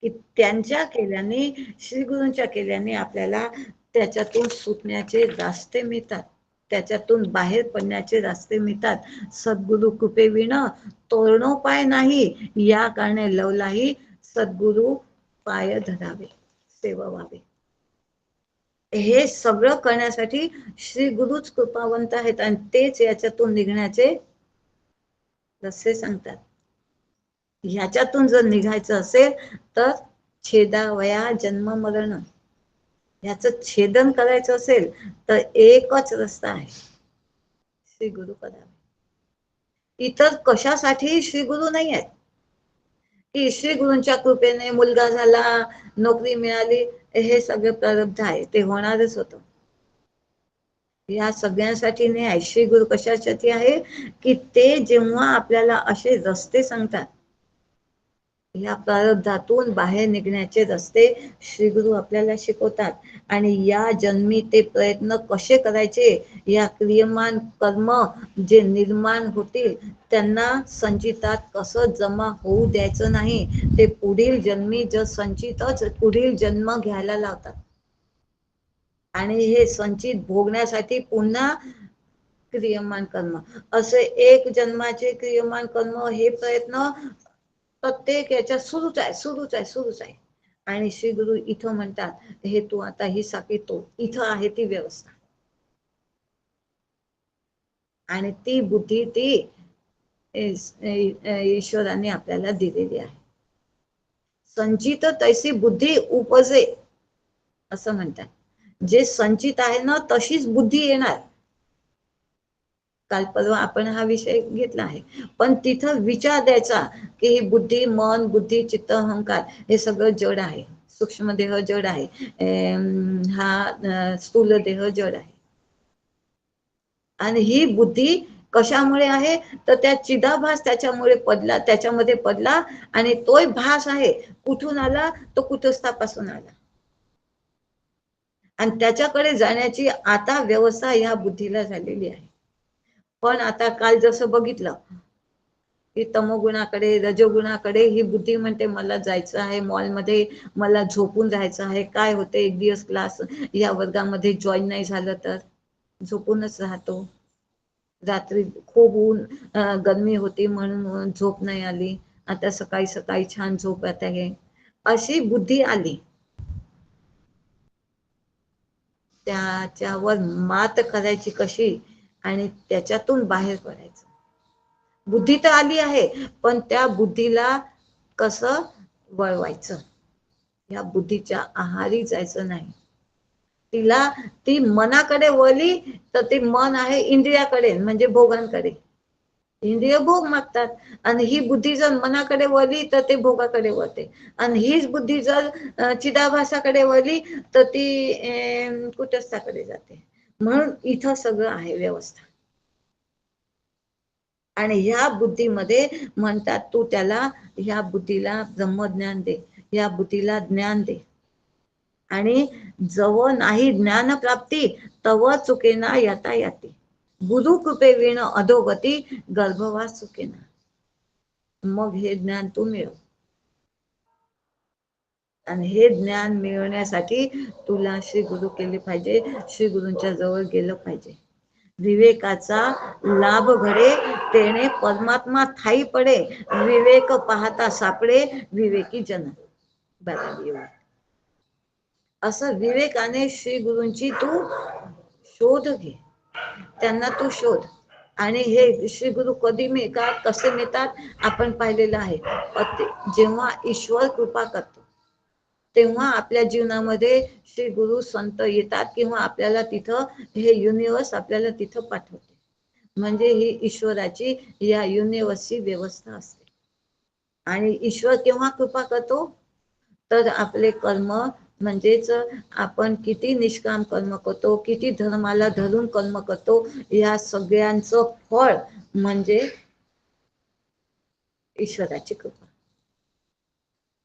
की त्यांच्या केल्याने, श्री गुरूंच्या केल्याने आपल्याला त्याच्यातून सुटण्याचे रस्ते मिळतात, त्याच्यातून बाहेर पडण्याचे रस्ते मिळतात. सद्गुरु कृपेविना तोरणोपाय नाही, या कारणे लवलाही सद्गुरु पाय धरावे सेवावे. हे सगळं करण्यासाठी श्री गुरुच कृपावंत आहेत आणि तेच याच्यातून निघण्याचे रस्ते सांगतात. ह्याच्यातून जर निघायचं असेल तर छेदावया जन्म मरण, ह्याचं छेदन करायचं असेल तर एकच रस्ता आहे, श्री गुरु करावे. इतर कशासाठी श्री गुरु नाही आहेत की श्री गुरूंच्या कृपेने मुलगा झाला, नोकरी मिळाली, हे सगळे प्रारब्ध आहे, ते होणारच होतं. या सगळ्यांसाठी नाही आहे. श्री गुरु कशासाठी आहे की ते जेव्हा आपल्याला असे रस्ते सांगतात, या प्रारब्धातून बाहेर निघण्याचे रस्ते श्री गुरु आपल्याला शिकवतात. आणि या जन्मी ते प्रयत्न कसे करायचे, या क्रियमान कर्म जे निर्माण होतील त्यांना संचितात कसं जमा होऊ द्यायचं नाही, ते पुढील जन्मी जर संचितच पुढील जन्म घ्यायला लावतात. आणि हे संचित भोगण्यासाठी पुन्हा क्रियमान कर्म, असे एक जन्माचे क्रियमान कर्म, हे प्रयत्न प्रत्येक याच्यात सुरूच आहे, सुरूच आहे, सुरूच आहे. आणि श्री गुरु इथं म्हणतात हे तू आता ही साखी तो इथं आहे ती व्यवस्था, आणि ती बुद्धी ती ईश्वराने आपल्याला दिलेली आहे. संचित तैसी बुद्धी उपजे असं म्हणतात. जे संचित आहे ना तशीच बुद्धी येणार. काल परवा आपण हा विषय घेतला आहे, पण तिथं विचार द्यायचा की ही बुद्धी, मन, बुद्धी, चित्त, अहंकार हे सगळं जड आहे. सूक्ष्म देह जड आहे, हा स्थूल देह जड आहे. आणि ही बुद्धी कशामुळे आहे तर त्या चिदाभास त्याच्यामुळे पडला, त्याच्यामध्ये पडला, आणि तोय भास आहे कुठून आला, तो कुटस्थापासून आला. आणि त्याच्याकडे जाण्याची आता व्यवस्था या बुद्धीला झालेली आहे. पण आता काल जसं बघितलं की तमोगुणाकडे, रजोगुणाकडे ही बुद्धी म्हणते मला जायचं आहे मॉलमध्ये, मला झोपून राहायचं आहे. काय होते, एक दिवस क्लास या वर्गामध्ये जॉईन नाही झालं तर झोपूनच राहतो. रात्री खूप ऊन गरमी होती म्हणून झोप नाही आली, आता सकाळी सकाळी छान झोप येत आहे. अशी बुद्धी आली. त्याच्यावर मात करायची कशी आणि त्याच्यातून बाहेर पडायचं. बुद्धी तर आली आहे, पण त्या बुद्धीला कसं वळवायचं, या बुद्धीच्या आहारी जायचं नाही. तिला ती मनाकडे वळली तर ते मन आहे इंद्रियाकडे, म्हणजे भोगांकडे. इंद्रिय भोग मागतात, आणि ही बुद्धी जर मनाकडे वळली तर ते भोगाकडे वळते. आणि हीच बुद्धी जर चिदाभासाकडे वळली तर ती कुटस्थाकडे जाते. म्हणून इथं सगळं आहे व्यवस्था. आणि ह्या बुद्धीमध्ये म्हणतात, तू त्याला, ह्या बुद्धीला ब्रह्मज्ञान दे, ह्या बुद्धीला ज्ञान दे. आणि जव नाही ज्ञान प्राप्ती तव चुकेना यता याती, गुरु कृपे विण अधोगती गर्भवास चुकेना. मग हे ज्ञान तू मिळव. आणि हे ज्ञान मिळवण्यासाठी तुला श्री गुरु केले पाहिजे, श्री गुरूंच्या जवळ गेलं पाहिजे. विवेकाचा लाभ घडे तेने परमात्मा ठाई पडे, विवेक पाहता सापडे विवेकी जन. बघा, असं विवेकाने श्री गुरूंची तू शोध घे, त्यांना तू शोध. आणि हे श्री गुरु कधी मिळतात, कसे मिळतात आपण पाहिलेलं आहे. जेव्हा ईश्वर कृपा करतो तेव्हा आपल्या जीवनामध्ये श्री गुरु संत येतात, किंवा आपल्याला तिथं हे युनिवर्स आपल्याला तिथं पाठवते. म्हणजे ही ईश्वराची, या युनिवर्सची व्यवस्था असते. आणि ईश्वर केव्हा कृपा करतो, तर आपले कर्म, म्हणजेच आपण किती निष्काम कर्म करतो, किती धर्माला धरून कर्म करतो, या सगळ्यांचं फळ म्हणजे ईश्वराची कृपा.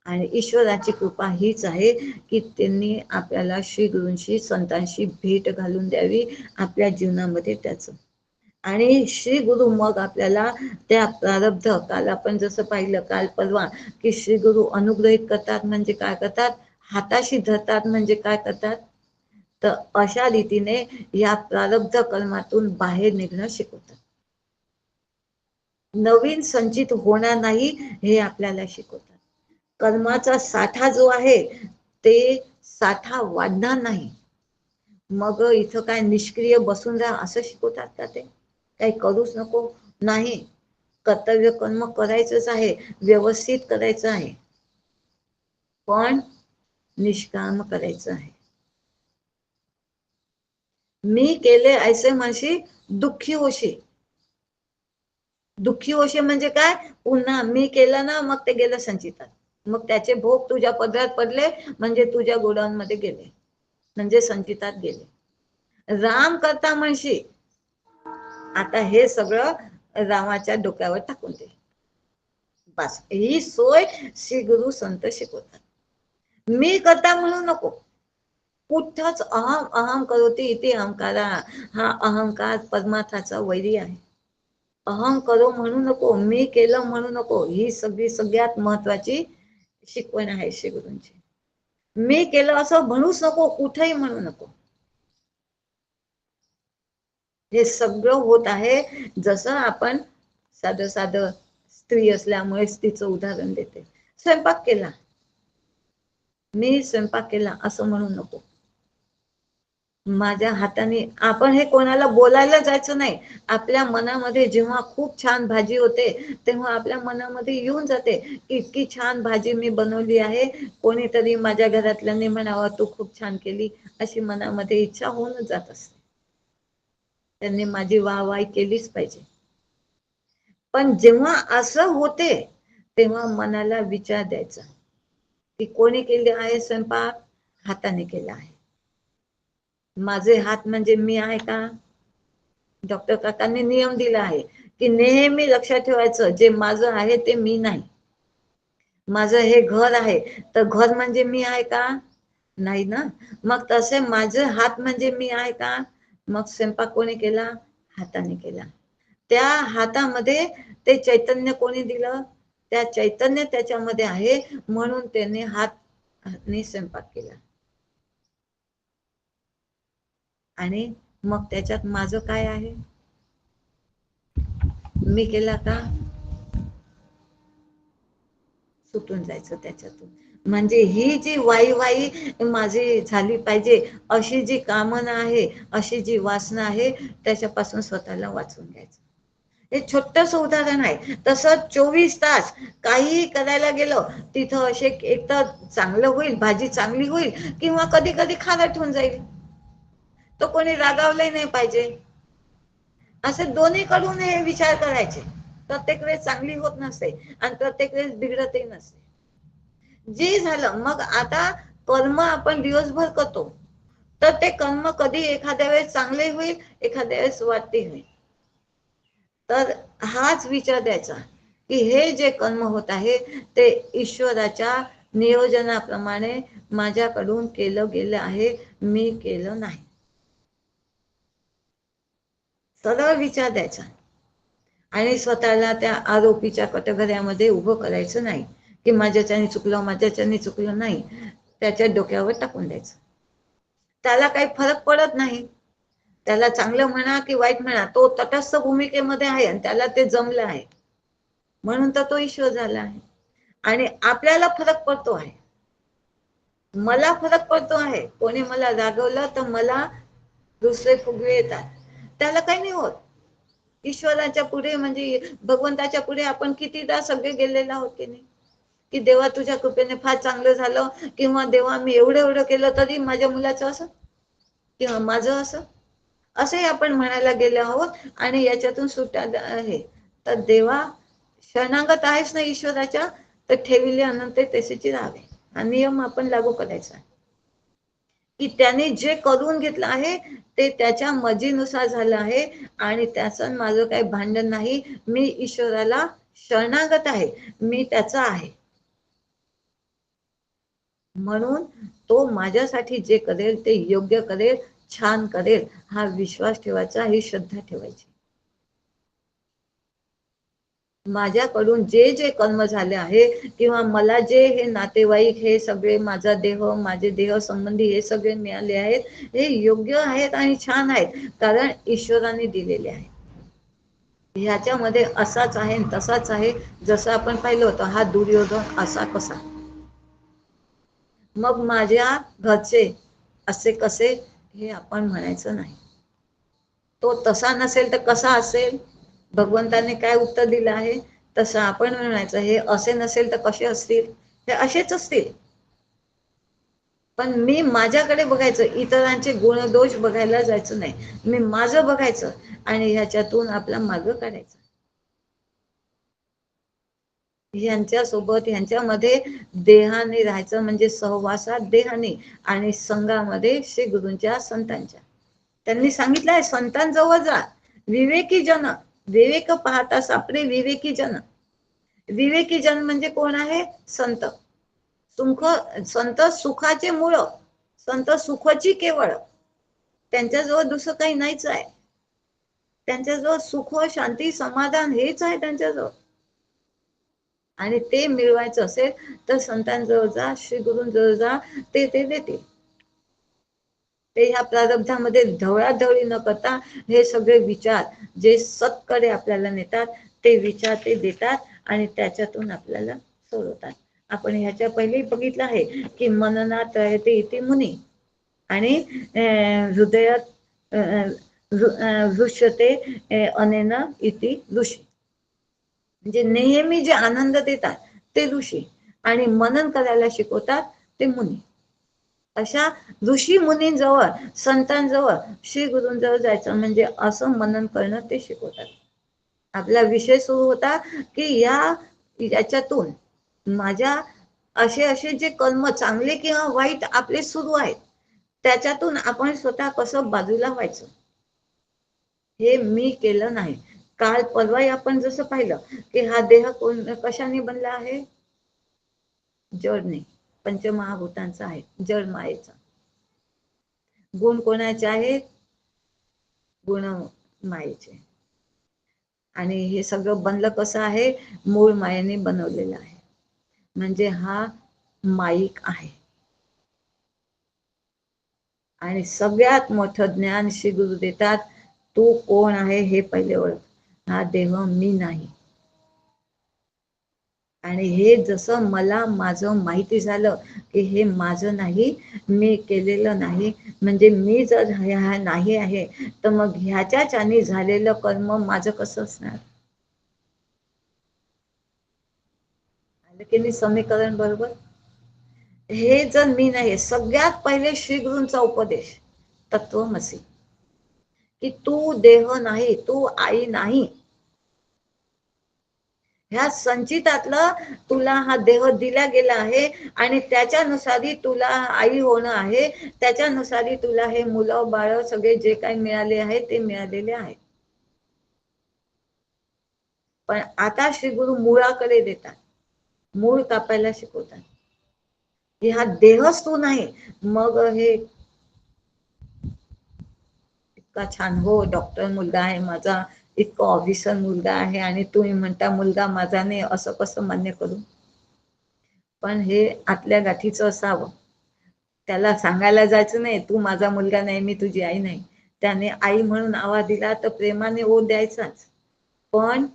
आणि ईश्वराची कृपा हीच आहे की त्यांनी आपल्याला श्री गुरूंशी, संतांशी भेट घालून द्यावी आपल्या जीवनामध्ये त्याचं. आणि श्री गुरु मग आपल्याला त्या प्रारब्ध, काल आपण जसं पाहिलं काल परवा, की श्री गुरु अनुग्रहित करतात म्हणजे काय करतात, हाताशी धरतात म्हणजे काय करतात, तर अशा रीतीने या प्रारब्ध कर्मातून बाहेर निघणं शिकवतात. नवीन संचित होणार नाही हे आपल्याला शिकवतात. कर्माचा साठा जो आहे ते साठा वाढणार नाही. मग इथं काय निष्क्रिय बसून राहा असं शिकवतात का ते, काही करूच नको, नाही. कर्तव्य कर्म करायचंच आहे, व्यवस्थित करायचं आहे, पण निष्काम करायचं आहे. मी केले ऐसे म्हणशी दुःखी होशी. दुःखी होशी म्हणजे काय, पुन्हा मी केलं ना मग ते गेलं संचितात, मग त्याचे भोग तुझ्या पदरात पडले म्हणजे तुझ्या गोडाऊन मध्ये गेले, म्हणजे संचितात गेले. राम करता म्हणशी, आता हे सगळं रामाच्या डोक्यावर टाकून दे. बस ही सोय श्री गुरु संत शिकवतात. मी करता म्हणू नको, कुठंच अहम अहम करोती इथे अहंकारा, हा अहंकार परमार्थाचा वैरी आहे. अहम करो म्हणू नको, मी केलं म्हणू नको, ही सगळ्यात महत्वाची शिकवण आहे श्री गुरूंची. मी केलं असं म्हणूच नको, कुठेही म्हणू नको. हे सगळं होत आहे, जसं आपण साधं साधं स्त्री असल्यामुळे तिचं उदाहरण देते. स्वयंपाक केला, मी स्वयंपाक केला असं म्हणू नको. माझ्या हाताने, आपण हे कोणाला बोलायला जायचं नाही. आपल्या मनामध्ये जेव्हा खूप छान भाजी होते तेव्हा आपल्या मनामध्ये येऊन जाते की इतकी छान भाजी मी बनवली आहे, कोणीतरी माझ्या घरातल्यांनी म्हणावं तू खूप छान केली, अशी मनामध्ये इच्छा होऊन जात असते. त्यांनी माझी वाहवाही केलीच पाहिजे. पण जेव्हा असं होते तेव्हा मनाला विचार द्यायचा की कोणी केले आहे स्वयंपाक, हाताने केला आहे. माझे हात म्हणजे मी आहे का? डॉक्टर काकांनी नियम दिला आहे की नेहमी लक्षात ठेवायचं, जे माझं आहे ते मी नाही. माझं हे घर आहे तर घर म्हणजे मी आहे का? नाही ना. मग तसे माझे हात म्हणजे मी आहे का? मग स्वयंपाक कोणी केला? हाताने केला. त्या हातामध्ये ते चैतन्य कोणी दिलं? त्या चैतन्य त्याच्यामध्ये आहे, म्हणून त्याने हातने स्वयंपाक केला. आणि मग त्याच्यात माझं काय आहे? मी केला का? सुटून जायचं त्याच्यातून. म्हणजे ही जी वाई माझी झाली पाहिजे, अशी जी कामना आहे, अशी जी वासना आहे, त्याच्यापासून स्वतःला वाचवून घ्यायचं. हे छोटस उदाहरण आहे. तसं 24 तास काहीही करायला गेलं तिथं असे एक तर चांगलं होईल, भाजी चांगली होईल, किंवा कधी कधी खारट होऊन जाईल. तो कोणी रागावलंही नाही पाहिजे. असे दोन्ही कडून हे विचार करायचे. प्रत्येक वेळेस चांगली होत नसते आणि प्रत्येक वेळेस बिघडतही नसते. जे झालं मग आता कर्म आपण दिवसभर करतो, तर ते कर्म कधी एखाद्या वेळेस चांगले होईल, एखाद्या वेळेस वाईटही होईल. तर हाच विचार द्यायचा की हे जे कर्म होत आहे ते ईश्वराच्या नियोजनाप्रमाणे माझ्याकडून केलं गेलं आहे, मी केलं नाही. सरळ विचार द्यायचा आणि स्वतःला त्या आरोपीच्या कटघऱ्यामध्ये उभं करायचं नाही की माझ्याच्याने चुकलं, माझ्याच्याने चुकलं. नाही, त्याच्या डोक्यावर टाकून द्यायचं. त्याला काही फरक पडत नाही. त्याला चांगलं म्हणा की वाईट म्हणा, तो तटस्थ भूमिकेमध्ये आहे आणि त्याला ते जमलं आहे, म्हणून तर तो ईश्वर झाला आहे. आणि आपल्याला फरक पडतो आहे, मला फरक पडतो आहे. कोणी मला रागवलं तर मला दुसरे फुगवे येतात, त्याला काही नाही होत. ईश्वराच्या पुढे म्हणजे भगवंताच्या पुढे आपण कितीदा सगळे गेलेलो आहोत की नाही, की देवा तुझ्या कृपेने फार चांगलं झालं, किंवा देवा मी एवढं एवढं केलं तरी माझ्या मुलाचं असं किंवा माझं असं, असे आपण म्हणायला गेले आहोत. आणि याच्यातून सुटा आहे तर देवा शरणागत आहेच ना ईश्वराच्या, तर ठेविले अनंत तसेची राहावे. हा नियम आपण लागू करायचा की त्याने जे करून घेतलं आहे ते त्याच्या मर्जीनुसार झालं आहे आणि त्याचं माझं काही भांडण नाही. मी ईश्वराला शरणागत आहे, मी त्याचा आहे, म्हणून तो माझ्यासाठी जे करेल ते योग्य करेल, छान करेल, हा विश्वास ठेवायचा, ही श्रद्धा ठेवायची. माझ्याकडून जे जे कर्म झाले आहे किंवा मला जे हे नातेवाईक, हे सगळे माझा देह, माझे देह संबंधी हे सगळे मिळाले आहेत, हे योग्य आहेत आणि छान आहेत, कारण ईश्वराने दिलेले आहे. ह्याच्यामध्ये असाच आहे तसाच आहे, जसं आपण पाहिलं होतं हा दुर्योधन असा कसा, मग माझ्या घरचे असे कसे, हे आपण म्हणायचं नाही. तो तसा नसेल तर कसा असेल, भगवंताने काय उत्तर दिलं आहे तसं आपण म्हणायचं. हे असे नसेल तर कसे असतील, हे असेच असतील. पण मी माझ्याकडे बघायचं, इतरांचे गुणदोष बघायला जायचं नाही. मी माझं बघायचं आणि ह्याच्यातून आपला मार्ग काढायचा. ह्यांच्यासोबत ह्यांच्यामध्ये देहाने राहायचं, म्हणजे सहवासात देहाने आणि संघामध्ये श्री गुरूंच्या संतांच्या. त्यांनी सांगितलं आहे संतांजवळ जा, विवेकी जन, विवेक पाहता सापडे विवेकी जन. विवेकी जन म्हणजे कोण आहे? संत. सुख, संत सुखाचे मूळ, संत सुखाची केवळ, त्यांच्याजवळ दुसरं काही नाहीच आहे. त्यांच्याजवळ सुख, शांती, समाधान हेच आहे त्यांच्याजवळ. आणि ते मिळवायचं असेल तर संतांजवळ जा, श्री गुरूंजवळ जा, ते देतील. ते ह्या प्रारब्धामध्ये ढवळाढवळी न करता हे सगळे विचार जे सत्कडे आपल्याला नेतात, ते विचार ते देतात आणि त्याच्यातून आपल्याला सोडवतात. आपण ह्याच्या पहिले बघितलं आहे की मननात येते इथे मुनी आणि हृदयात दृश्यते अनेन इति ऋषी, म्हणजे नेहमी जे आनंद देतात ते ऋषी आणि मनन करायला शिकवतात ते मुनी. अशा ऋषी मुनींजवळ, संतांजवळ, श्री गुरूंजवळ जायचं, म्हणजे असं मनन करणं ते शिकवतात. आपला विषय सुरू होता की याच्यातून माझ्या असे असे जे कर्म चांगले किंवा वाईट आपले सुरू आहेत, त्याच्यातून आपण स्वतः कसं बाजूला व्हायचं, हे मी केलं नाही. काल परवा आपण जसं पाहिलं की हा देह कशाने बनला आहे? जडने, पंचमहाभूतांचा आहे, जड मायेचा. गुण कोणाचे आहेत? गुण मायेचे. आणि हे सगळं बनलं कसं आहे? मूळ मायेने बनवलेलं आहे, म्हणजे हा माईक आहे. आणि सगळ्यात मोठं ज्ञान श्री गुरु देतात, तू कोण आहे हे पहिले ओळख, हा देह मी नाही. आणि हे जसं मला माझं माहिती झालं की हे माझं नाही, मी केलेलं नाही, म्हणजे मी जर ह्या नाही आहे तर मग ह्याच्याच्याने झालेलं कर्म माझं कसं असणार? की नाही समीकरण बरोबर? हे जर मी नाही, सगळ्यात पहिले श्री गुरूंचा उपदेश तत्वमसी, की तू देह नाही, तू आई नाही. ह्या संचितातलं तुला हा देह दिला गेला आहे आणि त्याच्यानुसारी तुला आई होणं आहे, त्याच्यानुसारी तुला हे मुलं बाळ सगळे जे काही मिळाले आहे ते मिळालेले आहे. पण आता श्री गुरु मुळाकडे देतात, मूळ कापायला शिकवतात, की हा देहच तू नाही. मग हे इतका छान, हो डॉक्टर मुलगा आहे माझा, इतका ऑफिसर मुलगा आहे आणि तुम्ही म्हणता मुलगा माझा नाही, असं कसं मान्य करू? पण हे आतल्या गाठीचं असावं. त्याला सांगायला जायचं नाही तू माझा मुलगा नाही, मी तुझी आई नाही. त्याने आई म्हणून आवाज दिला तर प्रेमाने ओ द्यायचाच, पण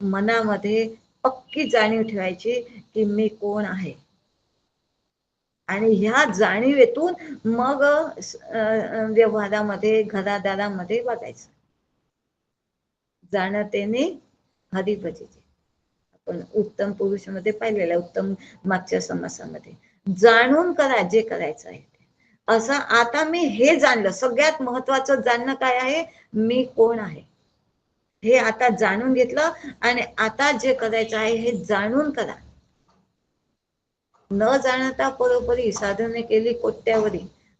मनामध्ये पक्की जाणीव ठेवायची की मी कोण आहे. आणि ह्या जाणीवेतून मग व्यवहारामध्ये घरादारामध्ये वागायचं. जाणतेने हरिभजेचे आपण उत्तम पुरुषामध्ये पाहिलेलं, उत्तम मागच्या समासामध्ये जाणून करा जे करायचं आहे ते. असं आता मी हे जाणलं, सगळ्यात महत्वाचं जाणणं काय आहे, मी कोण आहे हे आता जाणून घेतलं. आणि आता जे करायचं आहे हे जाणून करा. न जाणता परोपरी साधने केली कोट्यावरी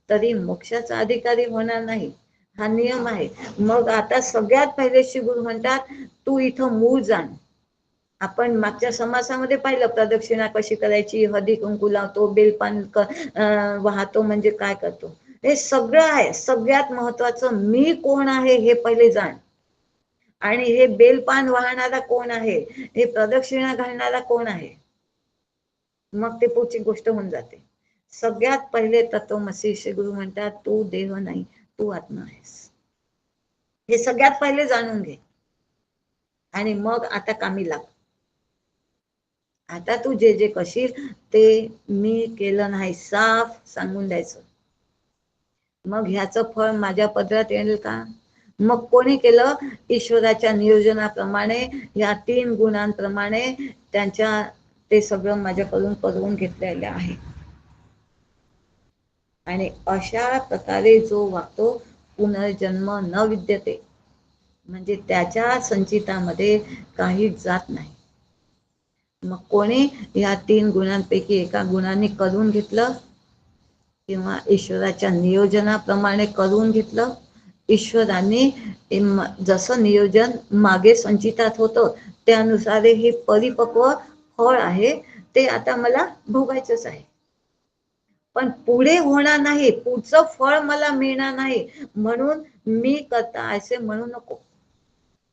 तरी मोक्षाचा अधिकारी होणार नाही, हा नियम आहे. मग आता सगळ्यात पहिले श्री गुरु म्हणतात तू इथं मूळ जाण. आपण मागच्या समासामध्ये पाहिलं प्रदक्षिणा कशी करायची, हळदी कुंकू लावतो, बेलपान वाहतो, म्हणजे काय करतो, हे सगळं आहे. सगळ्यात महत्वाचं मी कोण आहे हे पहिले जाण. आणि हे बेलपान वाहणारा कोण आहे, हे प्रदक्षिणा घालणारा कोण आहे, मग ते पुढची गोष्ट होऊन जाते. सगळ्यात पहिले तत्वमसी श्री गुरु म्हणतात तू देह नाही, तू आत्मा आहेस. हे सगळ्यात पहिले जाणून घे आणि मग आता कामी लाग. आता तू जे जे करशील ते मी केलं नाही, साफ सांगून द्यायचं. मग ह्याचं फळ माझ्या पदरात येईल का? मग कोणी केलं? ईश्वराच्या नियोजनाप्रमाणे, या 3 गुणांप्रमाणे त्यांच्या ते सगळं माझ्याकडून करून घेतलेलं आहे. आणि अशा प्रकारे जो वागतो पुनर्जन्म न विद्यते, म्हणजे त्याच्या संचितामध्ये काही जात नाही. मग कोणी या 3 गुणांपैकी एका गुणाने करून घेतलं किंवा ईश्वराच्या नियोजनाप्रमाणे करून घेतलं. ईश्वराने जसं नियोजन मागे संचितात होतं त्यानुसार हे परिपक्व फळ आहे ते आता मला भोगायचंच आहे. पण पुढे होणार नाही, पुढचं फळ मला मिळणार नाही, म्हणून मी करता असे म्हणू नको.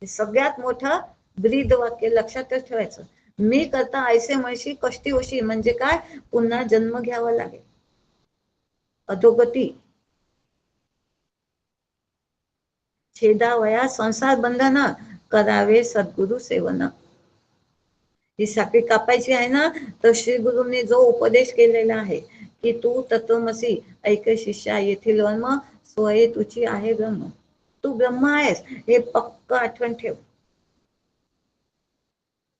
सगळ्यात मोठं ब्रीद वाक्य लक्षातच ठेवायचं. मी करता ऐसे म्हणशी कष्टी होशी, म्हणजे काय, पुन्हा जन्म घ्यावा लागेल, अधोगती, छेदावया संसार बंधन, करावे सद्गुरु सेवन. ही साखळी कापायची आहे ना, तर श्री गुरुंनी जो उपदेश केलेला आहे की तू तत्वमसी ऐक शिष्या येथील वर्म, स्वये तुची आहे ब्रह्म. तू ब्रह्म आहेस हे पक्क आठवण ठेव.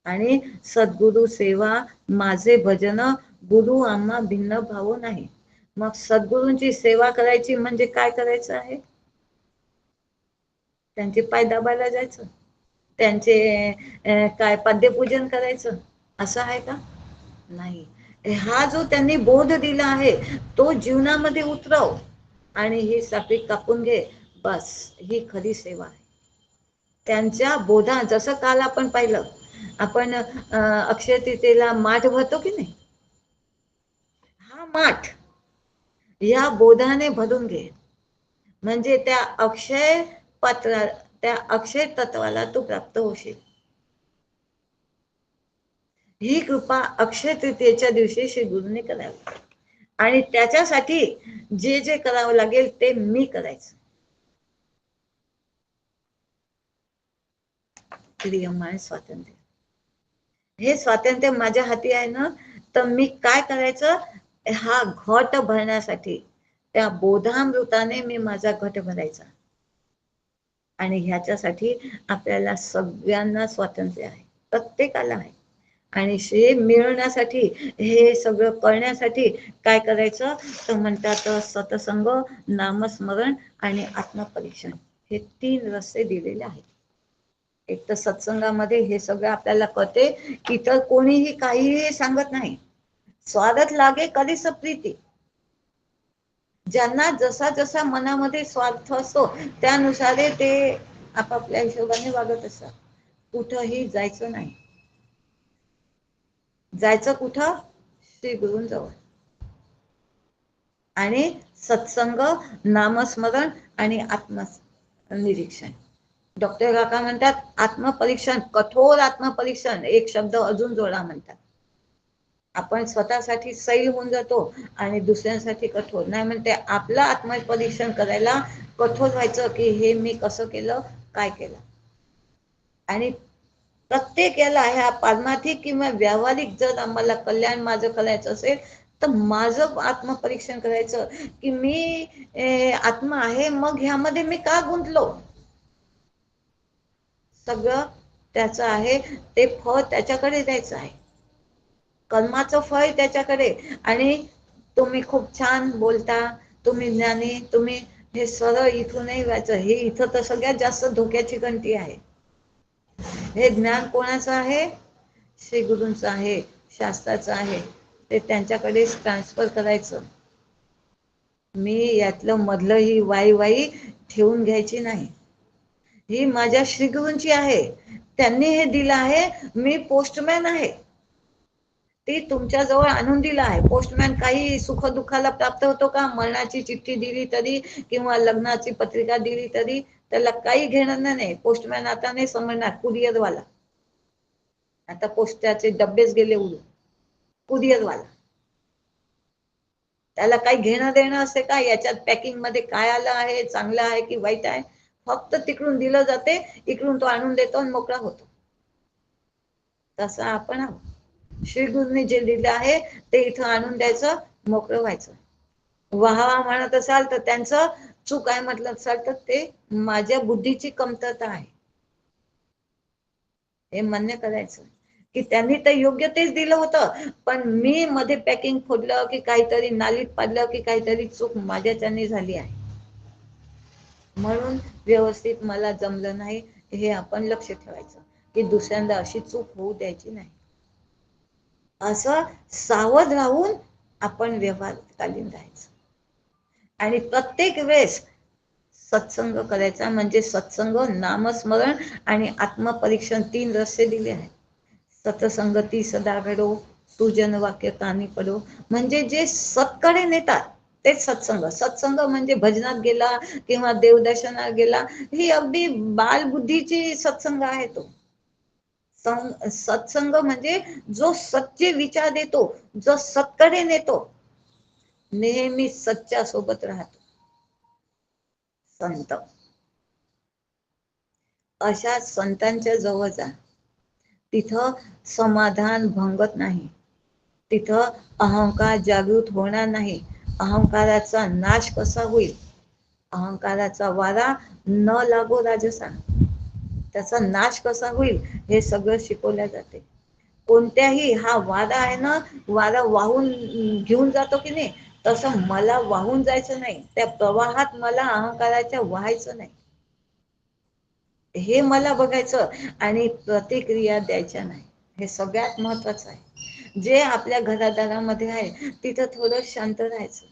आणि सद्गुरु सेवा माझे भजन, गुरु आम्हा भिन्न भाव नाही. मग सद्गुरूंची सेवा करायची म्हणजे काय करायचं आहे? त्यांचे पाय दाबायला जायचं, त्यांचे काय पाद्यपूजन करायचं, असं आहे का? नाही. हा जो त्यांनी बोध दिला आहे तो जीवनामध्ये उतरव आणि ही साखळी कापून घे, बस ही खरी सेवा आहे. त्यांच्या बोधा, जसं काल आपण पाहिलं, आपण अक्षय तृतीयेला माठ भरतो की नाही, हा माठ या बोधाने भरून घे, म्हणजे त्या अक्षय पात्र, त्या अक्षय तत्वाला तू प्राप्त होशील. ही कृपा अक्षय तृतीयेच्या दिवशी श्री गुरुने करावी आणि त्याच्यासाठी जे जे करावं लागेल ते मी करायचं. क्रियमाण स्वातंत्र्य, हे स्वातंत्र्य माझ्या हाती आहे ना, तर मी काय करायचं, हा घट भरण्यासाठी त्या बोधामृताने मी माझा घट भरायचा. आणि ह्याच्यासाठी आपल्याला सगळ्यांना स्वातंत्र्य आहे, प्रत्येकाला आहे. आणि हे मिळवण्यासाठी, हे सगळं करण्यासाठी काय करायचं तर म्हणतात सतसंग, नामस्मरण आणि आत्मपरीक्षण, हे 3 रस्ते दिलेले आहेत. एक तर सत्संगामध्ये हे सगळं आपल्याला कळते, इतर कोणीही काहीही सांगत नाही. स्वागत लागे कधी प्रीती, ज्यांना जसा जसा मनामध्ये स्वार्थ असतो त्यानुसार ते आपापल्या हिशोबाने वागत असतात. कुठंही जायचं नाही. जायचं कुठं? श्री गुरूंजवळ. आणि सत्संग, नामस्मरण आणि आत्मनिरीक्षण. डॉक्टर काका म्हणतात आत्मपरीक्षण, कठोर आत्मपरीक्षण, एक शब्द अजून जोडा म्हणतात. आपण स्वतःसाठी सैल होऊन जातो आणि दुसऱ्यांसाठी कठोर नाही. म्हणते आपलं आत्मपरीक्षण करायला कठोर व्हायचं की हे मी कसं केलं, काय केलं. आणि प्रत्येक याला ह्या पारमार्थिक किंवा व्यावहारिक जर आम्हाला कल्याण माझं करायचं असेल तर माझं आत्मपरीक्षण करायचं की मी आत्मा आहे, मग ह्यामध्ये मी का गुंतलो. सगळं त्याचं आहे, ते फळ त्याच्याकडे द्यायचं आहे, कर्माचं फळ त्याच्याकडे. आणि तुम्ही खूप छान बोलता, तुम्ही ज्ञानी, तुम्ही हे सरळ इथून नाही व्हायचं. हे इथं तर सगळ्यात जास्त धोक्याची घंटी आहे. हे ज्ञान कोणाचं आहे? श्री गुरूंचं आहे, शास्त्राचं आहे. ते त्यांच्याकडेच ट्रान्सफर करायचं. मी यातलं मधलं ही वाई ठेवून घ्यायची नाही. ही माझ्या श्रीगुरूंची आहे, त्यांनी हे दिलं आहे. मी पोस्टमॅन आहे, ती तुमच्या जवळ आणून दिला आहे. पोस्टमॅन काही सुख दुःखाला प्राप्त होतो का? मरणाची चिठ्ठी दिली तरी किंवा लग्नाची पत्रिका दिली तरी त्याला काही घेणं नाही. पोस्टमॅन आता नाही समजणार, कुरिअरवाला. आता पोस्टाचे डब्बेच गेले उडून. कुरिअरवाला, त्याला काही घेणं देणं असते का याच्यात पॅकिंग मध्ये काय आलं आहे, चांगलं आहे की वाईट आहे? फक्त तिकडून दिलं जाते, इकडून तो आणून देतो आणि मोकळा होतो. तसं आपण आहोत. श्री गुरूंनी जे दिलं आहे ते इथं आणून द्यायचं, मोकळं व्हायचं. वाहवा म्हणत असाल तर त्यांचं चूक आहे म्हटलं असाल तर ते माझ्या बुद्धीची कमतरता आहे हे मान्य करायचं. की त्यांनी तर योग्य तेच दिलं होतं, पण मी मध्ये पॅकिंग फोडलं की काहीतरी नालीत पाडलं की काहीतरी चूक माझ्याच्याने झाली आहे, म्हणून व्यवस्थित मला जमलं नाही. हे आपण लक्ष ठेवायचं की दुसऱ्यांदा अशी चूक होऊ द्यायची नाही. असं सावध राहून आपण व्यवहार चालून राहायचं. आणि प्रत्येक वेळेस सत्संग करायचा, म्हणजे सत्संग, नामस्मरण आणि आत्मपरीक्षण 3 रस्ते दिले आहेत. सतसंगती सदा घडो, तू जन वाक्य कानी पडो, म्हणजे जे सतकडे नेतात तेच सत्संग. सत्संग म्हणजे भजनात गेला किंवा देवदर्शनात गेला, ही अगदी बालबुद्धीची सत्संग आहे तो. सत्संग म्हणजे जो सच्चे विचार देतो, जो सतकडे नेतो, नेहमी सच्च्या सोबत राहतो संत. अशा संतांच्या जवळ जा, तिथं समाधान भंगत नाही, तिथं अहंकार जागृत होणार नाही. अहंकाराचा नाश कसा होईल, अहंकाराचा वारा न लागो राजसा, त्याचा नाश कसा होईल हे सगळं शिकवल्या जाते. कोणत्याही, हा वारा आहे ना, वारा वाहून घेऊन जातो की नाही, तसं मला वाहून जायचं नाही, त्या प्रवाहात मला अहंकाराच्या व्हायचं नाही, हे मला बघायचं. आणि प्रतिक्रिया द्यायच्या नाही, हे सगळ्यात महत्वाचं आहे. जे आपल्या घरादारामध्ये आहे तिथं थोडं शांत राहायचं.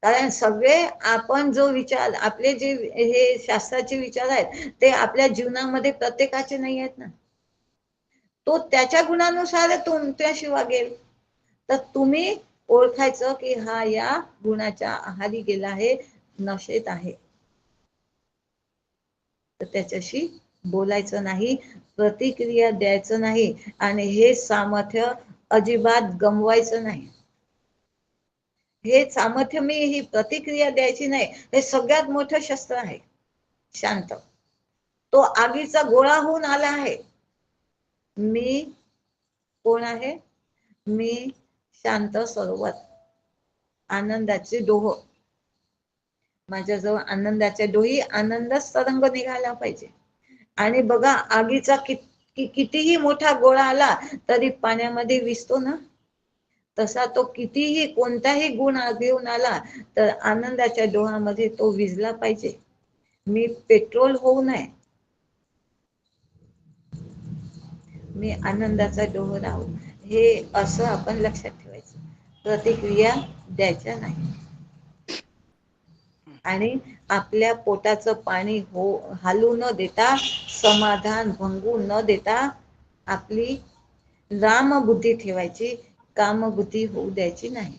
कारण सगळे आपण जो विचार, आपले जे हे शास्त्राचे विचार आहेत ते आपल्या जीवनामध्ये प्रत्येकाचे नाही आहेत ना. तो त्याच्या गुणानुसार तुमच्याशी वागेल. तर तुम्ही ओळखायचं की हा या गुणाच्या आहारी गेला आहे, नशेत आहे, तर त्याच्याशी बोलायचं नाही, प्रतिक्रिया द्यायचं नाही. आणि हे सामर्थ्य अजिबात गमवायचं नाही. हे सामर्थ्य, मी ही प्रतिक्रिया द्यायची नाही, हे सगळ्यात मोठं शस्त्र आहे. शांत, तो आगीचा गोळा होऊन आला आहे. मी कोण आहे? मी शांत सरोवर, आनंदाचे डोह. माझ्याजवळ आनंदाच्या डोही, आनंदच तरंग निघाला पाहिजे. आणि बघा आगीचा की कितीही मोठा गोळा आला तरी पाण्यामध्ये विझतो ना, तसा तो कितीही कोणताही गुण घेऊन आला तर आनंदाच्या डोहामध्ये तो विझला पाहिजे. मी पेट्रोल होऊ नये, मी आनंदाचा डोह राहू, हे असं आपण लक्षात ठेवायचं. प्रतिक्रिया द्यायच्या नाही. आणि आपल्या पोटाचं पाणी हालू न देता, समाधान भंगू न देता आपली रामबुद्धी ठेवायची, कामबुद्धी होऊ द्यायची नाही.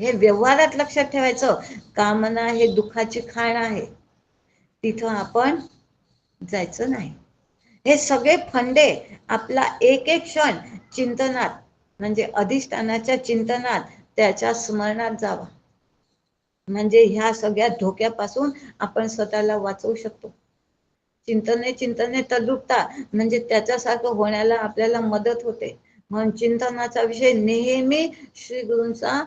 हे व्यवहारात लक्षात ठेवायचं. कामना हे दुःखाची खाण आहे, तिथं आपण जायचं नाही. हे सगळे फंडे आपला एक एक क्षण चिंतनात, म्हणजे अधिष्ठानाच्या चिंतनात, त्याच्या स्मरणात जावा, म्हणजे ह्या सगळ्या धोक्यापासून आपण स्वतःला वाचवू शकतो. चिंतने तद्रुपता, म्हणजे त्याच्यासारखं होण्याला आपल्याला मदत होते. म्हणून चिंतनाचा विषय नेहमी श्री गुरूंचा,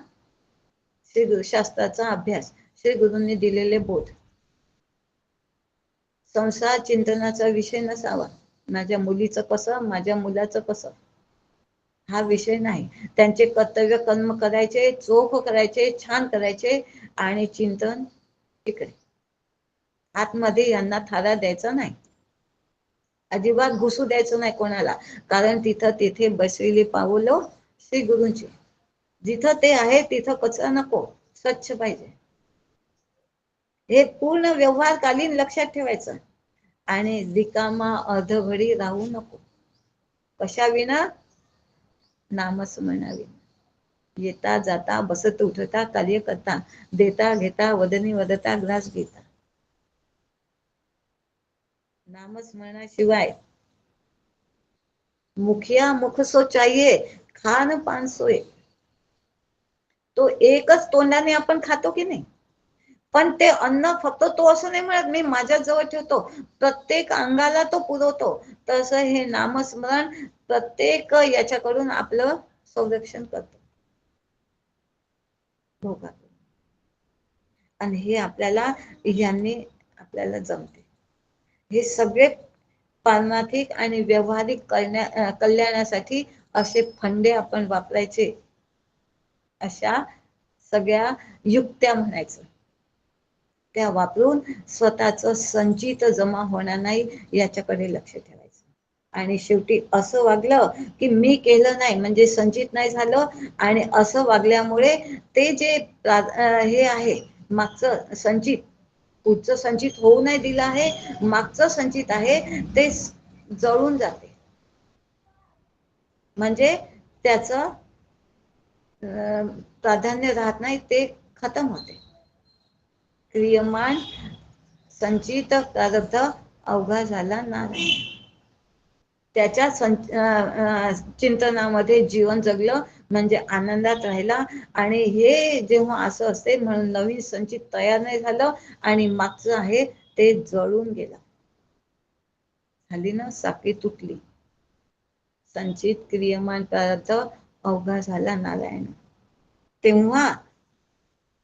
श्री गुरु शास्त्राचा अभ्यास, श्री गुरूंनी दिलेले बोध. संसार चिंतनाचा विषय नसावा. माझ्या मुलीचं कसं, माझ्या मुलाचं कसं, हा विषय नाही. त्यांचे कर्तव्य कर्म करायचे, चोख करायचे, छान करायचे, आणि चिंतन इकडे आतमध्ये यांना थारा द्यायचा नाही. अजिबात घुसू द्यायचं नाही कोणाला, कारण तिथे बसलेली पाऊलं श्री गुरूंची. जिथं ते आहे तिथं कचरा नको, स्वच्छ पाहिजे. हे पूर्ण व्यवहारकालीन लक्षात ठेवायचं. आणि रिकामा अर्धघडी राहू नको. कशा विना? नामस्मरणाविना. येता जाता, बसत उठता, कार्य करता, देता घेता, वदनी वदता, ग्रास घेता, नामस्मरणाशिवाय मुखिया मुख सो चाहिए, खान पान सोय. तो एकच तोंडाने आपण खातो की नाही, पण ते अन्न फक्त तो असं नाही म्हणत मी माझ्या जवळ ठेवतो, प्रत्येक अंगाला तो पुरवतो. तसं हे नामस्मरण प्रत्येक याच्याकडून आपलं संरक्षण करतो. आणि हे आपल्याला यांनी आपल्याला जमते. हे सगळे पारमार्थिक आणि व्यवहारिक कल्याणासाठी असे फंडे आपण वापरायचे. अशा सगळ्या युक्त्या म्हणायचं, त्या वापरून स्वतःच संचित जमा होणार नाही याच्याकडे लक्ष ठेवायचं. आणि शेवटी असं वागलं की मी केलं नाही म्हणजे संचित नाही झालं, आणि असं वागल्यामुळे ते जे हे आहे मागचं संचित, पुढचं संचित होऊ नाही दिलं आहे, मागचं संचित आहे ते जळून जाते. म्हणजे त्याचं प्राधान्य राहत नाही, ते खतम होते. क्रियमान संचित प्रारब्ध अवघा झाला नारायण. त्याच्या चिंतनामध्ये जीवन जगलं म्हणजे आनंदात राहिला. आणि हे जेव्हा असं असते म्हणून नवीन संचित तयार नाही झालं आणि मागचं आहे ते जळून गेलं. झाली ना साखळी तुटली. संचित क्रियमान प्रारब्ध अवघा झाला नारायण. तेव्हा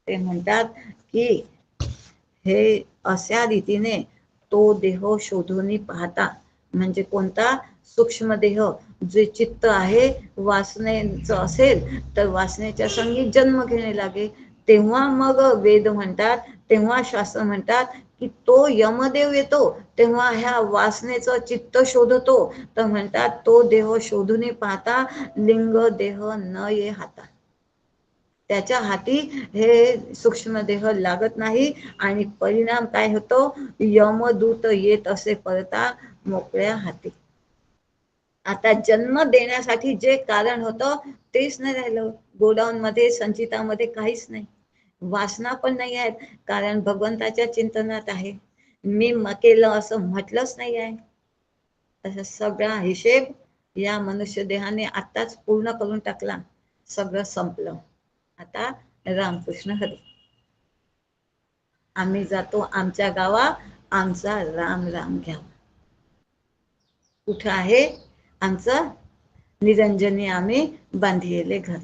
ते म्हणतात की हे अशा रीतीने तो देह शोधून पाहता, म्हणजे कोणता? सूक्ष्म देह. जे चित्त आहे वासनेचं असेल तर वासनेच्या संगी जन्म घेणे लागे. तेव्हा मग वेद म्हणतात, तेव्हा शास्त्र म्हणतात की तो यमदेव येतो तेव्हा ह्या वासनेचं चित्त शोधतो. तर म्हणतात तो देह शोधून पाहता लिंग देह न ये हाता. त्याच्या हाती हे सूक्ष्म देह लागत नाही आणि परिणाम काय होतो? यमदूत येत असे परता मोकळ्या हाती. आता जन्म देण्यासाठी जे कारण होतं तेच नाही राहिलं. गोडाऊन मध्ये संचितामध्ये काहीच नाही, वासना पण नाही आहेत, कारण भगवंताच्या चिंतनात आहे. मी केलं असं म्हटलंच नाही आहे. तसा सगळा हिशेब या मनुष्य देहाने आत्ताच पूर्ण करून टाकला. सगळं संपलं. आता रामकृष्ण हरी. आम्ही जातो आमच्या गावा, आमचा राम राम घ्यावा. कुठं आहे आमचं निरंजनी आम्ही बांधिले घर.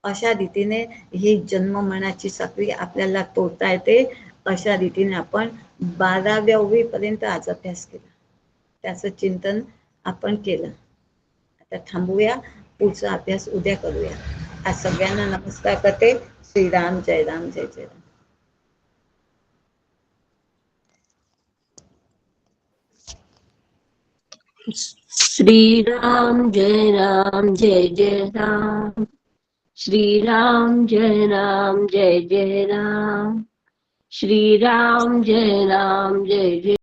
अशा रीतीने ही जन्म मनाची साखळी आपल्याला तोडता येते अशा रीतीने आपण 12वी पर्यंत आज अभ्यास केला. त्याचं चिंतन आपण केलं. आता थांबूया, पुढचा अभ्यास उद्या करूया. आज सगळ्यांना नमस्कार करते. श्रीराम जय राम जय जय राम. श्रीराम जय राम जय जय राम. श्रीराम जय राम जय जय राम. श्रीराम जय राम जय जय